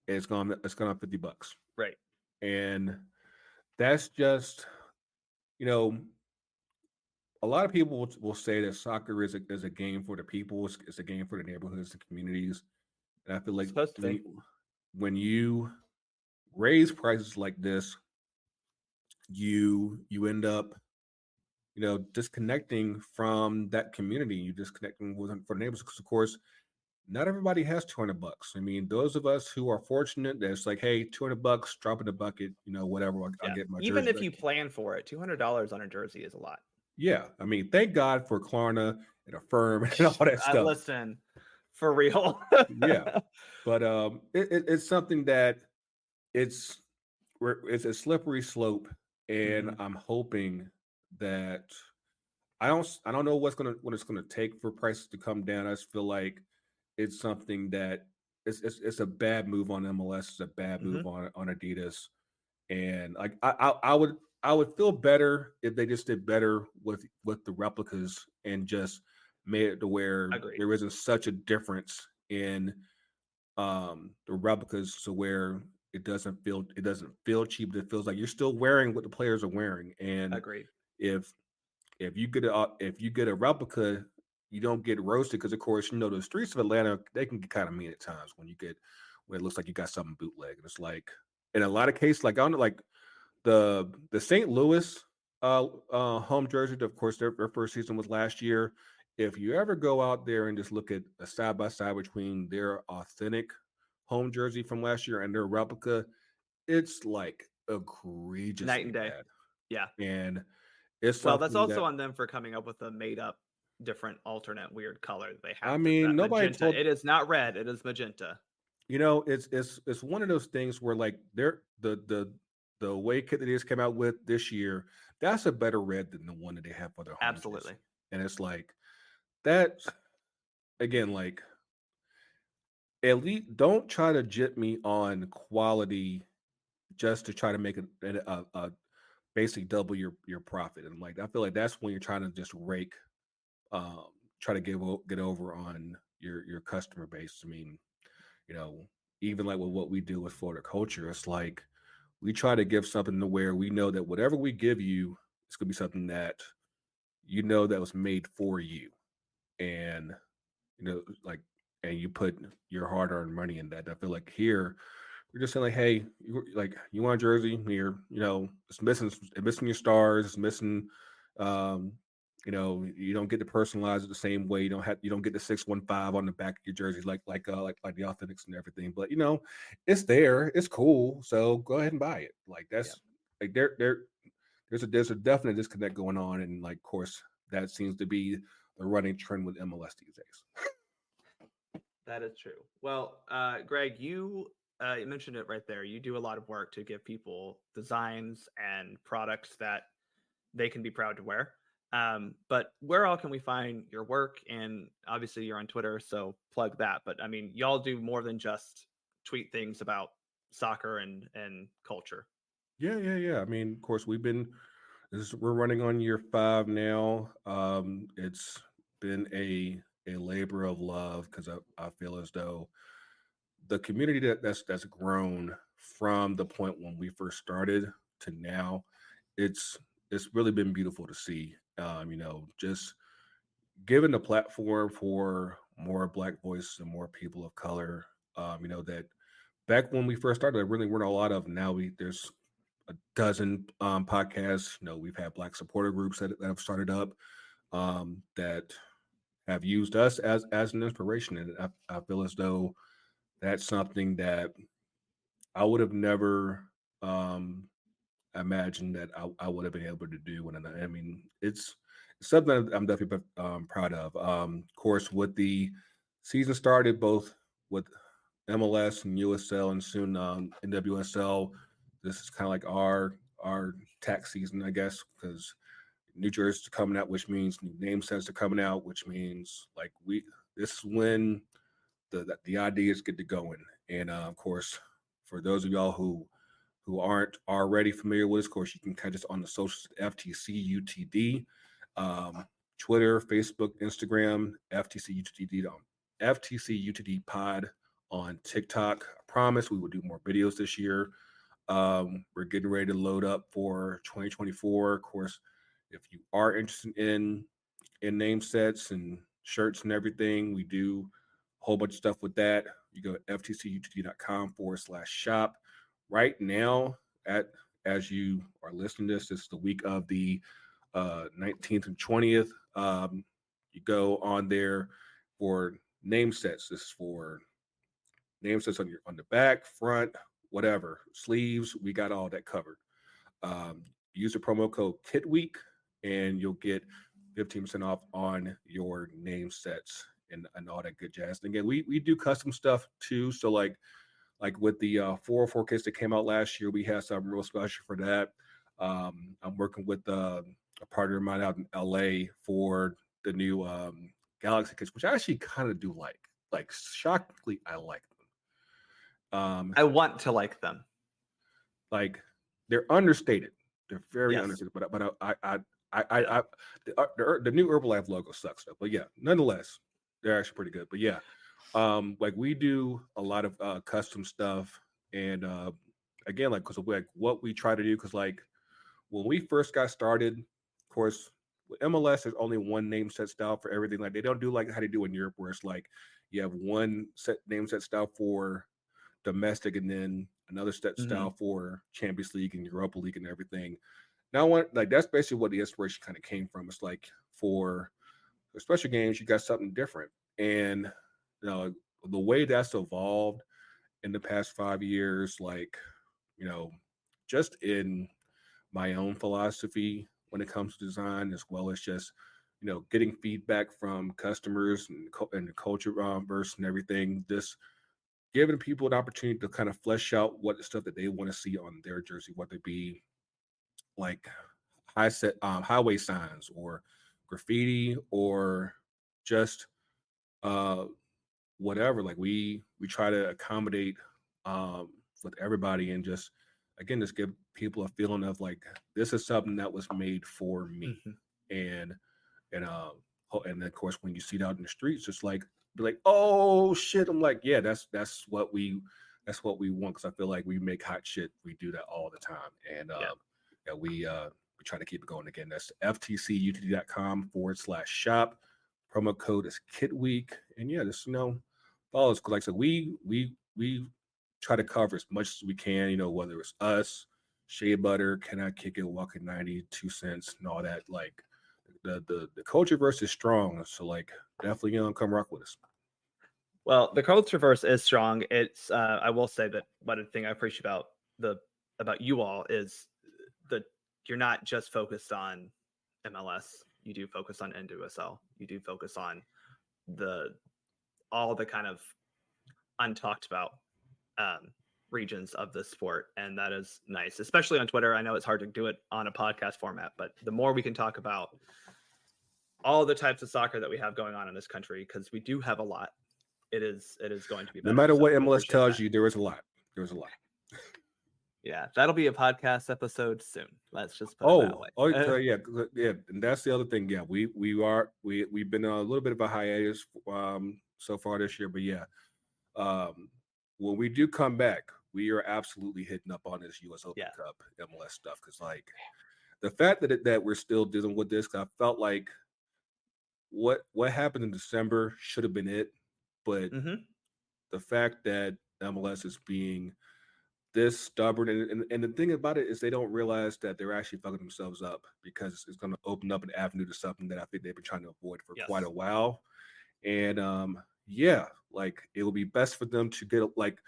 It's gone up $50. Right. And that's just, you know, a lot of people will say that soccer is a game for the people. It's a game for the neighborhoods and communities. And I feel like Supposed to when be. you raise prices like this, you end up disconnecting from that community. You disconnecting with for neighbors because of course not everybody has $200. I mean, those of us who are fortunate, that's like, hey, $200, drop in the bucket, whatever. I'll Yeah. get my Even jersey if back. you plan for it, $200 on a jersey is a lot. Yeah, I mean, thank God for Klarna and Affirm and all that stuff. Listen, for real. Yeah, but it's something that it's it's a slippery slope, and Mhm. I'm hoping that I don't know what it's gonna take for prices to come down. I just feel like it's something that it's a bad move on MLS. It's a bad move Mhm. on Adidas, and like I would feel better if they just did better with the replicas and just made it to where Agreed. there isn't such a difference in the replicas to where it doesn't feel cheap. It feels like you're still wearing what the players are wearing, and Agreed. if if you get a replica, you don't get roasted because, of course, the streets of Atlanta they can get kind of mean at times when it looks like you got something bootleg, and it's like in a lot of cases, like I don't know, like the St. Louis home jersey. Of course, their first season was last year. If you ever go out there and just look at a side by side between their authentic home jersey from last year and their replica, it's like Night egregiously and day. bad, Yeah. and it's Well, that's something also that on them for coming up with a made up different alternate weird color that they I have. That's mean, that nobody magenta. told It is not red, it is magenta. it's one of those things where like the way Kid Ideas came out with this year, that's a better red than the one that they have for their home jersey. Absolutely. And it's like that again, like At least don't try to jip me on quality just to try to make a basically double your profit. And like I feel like that's when you're trying to just rake, um, try to get over on your customer base. I mean, you know, even like with what we do with Florida culture, it's like we try to give something to where we know that whatever we give you, it's gonna be something that you know that was made for you. And like, and you put your hard-earned money in that. I feel like here we're just saying like, hey, you want a jersey here? It's missing your stars. It's missing. Um, you don't get to personalize it the same way. You don't get the 615 on the back of your jerseys like the Authentics and everything. But it's there. It's cool. So go ahead and buy it. Like Yeah, that's like there's a definite disconnect going on, and like of course that seems to be the running trend with MLS these days. that is true. Well, Greg, you mentioned it right there. You do a lot of work to give people designs and products that they can be proud to wear. But where all can we find your work? And obviously, you're on Twitter, so plug that. But I mean, y'all do more than just tweet things about soccer and culture. Yeah, yeah, yeah. I mean, of course, we're running on year 5 now. It's been a labor of love because I feel as though the community that's grown from the point when we first started to now, it's it's really been beautiful to see. Just given the platform for more Black voices and more people of color. That back when we first started, there really weren't a lot of. Now there's a dozen podcasts. We've had Black supporter groups that have started up, that have used us as an inspiration, and I feel as though that's something that I would have never um, imagined that I would have been able to do. And I mean, it's something that I'm definitely proud of. Of course, with the season started both with MLS and USL and soon NWSL. This is kind of like our tax season, I guess, because New Jersey's coming out, which means new name sets are coming out, which means like this is when the ideas get to going. And of course, for those of y'all who aren't already familiar with us, of course, you can catch us on the socials at FTCUTD, um, Twitter, Facebook, Instagram, FTCUTD Pod on TikTok. I promise we will do more videos this year. We're getting ready to load up for 2024. Of course, if you are interested in name sets and shirts and everything, we do a whole bunch of stuff with that. You go to ftcutd.com/shop. Right now, at as you are listening to this, it's the week of the 19th and 20th. You go on there for name sets. This is for name sets on the back, front, whatever, sleeves. We got all that covered. Um, Use the promo code KITWEEK and you'll get 15% off on your name sets and all that good jazz. And again, we do custom stuff too. So like with the 404 kits that came out last year, we had something real special for that. I'm working with a partner of mine out in LA for the new Galaxy kits, which I actually kind of do like. Like shockingly, I like them. I want to like them. Like they're understated. They're very Yes. understated. But Yeah. the new Herbalife logo sucks though. But yeah, nonetheless, they're actually pretty good. But yeah, like we do a lot of custom stuff, and again, like because like what we try to do, because like when we first got started, of course, with MLS, there's only one name set style for everything. Like they don't do like how they do in Europe, where it's like you have one set name set style for domestic and then another set Hmm. style for Champions League and Europa League and everything. Now, what like that's basically what the inspiration kind of came from. It's like for special games, you got something different, and the way that's evolved in the past 5 years, like you know, just in my own philosophy when it comes to design, as well as just getting feedback from customers and the culture verse and everything. Just giving people an opportunity to kind of flesh out what the stuff that they want to see on their jersey, whether it be like highway signs or graffiti or just uh whatever. Like we try to accommodate with everybody, and just again just give people a feeling of like this is something that was made for me. Mhm. And and and then of course when you see it out in the streets, just like be like, oh shit. I'm like, yeah, that's what we want, because I feel like we make hot shit. We do that all the time. And Yeah. yeah, we try to keep it going. Again, that's ftcut.com/shop. Promo code is Kit Week. And yeah, just follow us. 'Cause like I said, we try to cover as much as we can, whether it's us, Shea Butter, Can I Kick It, Walking 92 cents, and all that. Like the culture verse is strong. So like definitely come rock with us. Well, the culture verse is strong. It's I will say that one thing I appreciate about you all is that you're not just focused on MLS. You do focus on NWSL. You do focus on the all the kind of untalked about um, regions of the sport, and that is nice, especially on Twitter. I know it's hard to do it on a podcast format, but the more we can talk about all the types of soccer that we have going on in this country, because we do have a lot, it is going to be No better. matter So what we MLS appreciate tells that. you, there is a lot. There's a lot. Yeah, that'll be a podcast episode soon. Let's just put it that Oh, way. yeah, yeah, and that's the other thing. Yeah, we've been on a little bit of a hiatus so far this year, but yeah, um, when we do come back, we are absolutely hitting up on this U.S. Open Yeah. Cup MLS stuff, because like the fact that we're still dealing with this, 'cause I felt like what happened in December should have been it, but Hmm. the fact that MLS is being this stubborn, and the thing about it is they don't realize that they're actually fucking themselves up, because it's going to open up an avenue to something that I think they've been trying to avoid for quite a Yes. while. And yeah, like it will be best for them to get like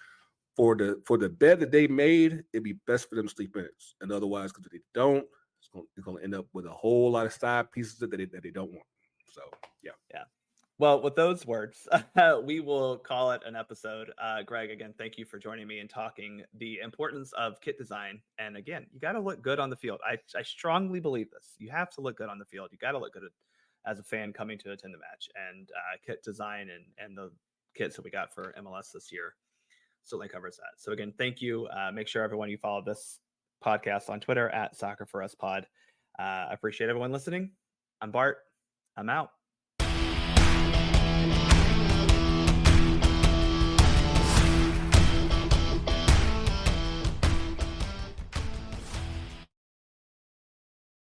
for the bed that they made, it'd be best for them to sleep in it. And otherwise, because if they don't, it's gonna end up with a whole lot of side pieces that they don't want. So yeah. Yeah. Well, with those words, we will call it an episode. Greg, again, thank you for joining me and talking the importance of kit design. And again, you got to look good on the field. I strongly believe this. You have to look good on the field. You got to look good as a fan coming to attend the match. And kit design and the kits that we got for MLS this year certainly covers that. So again, thank you. Make sure everyone you follow this podcast on Twitter at Soccer for Us Pod. I appreciate everyone listening. I'm Bart. I'm out.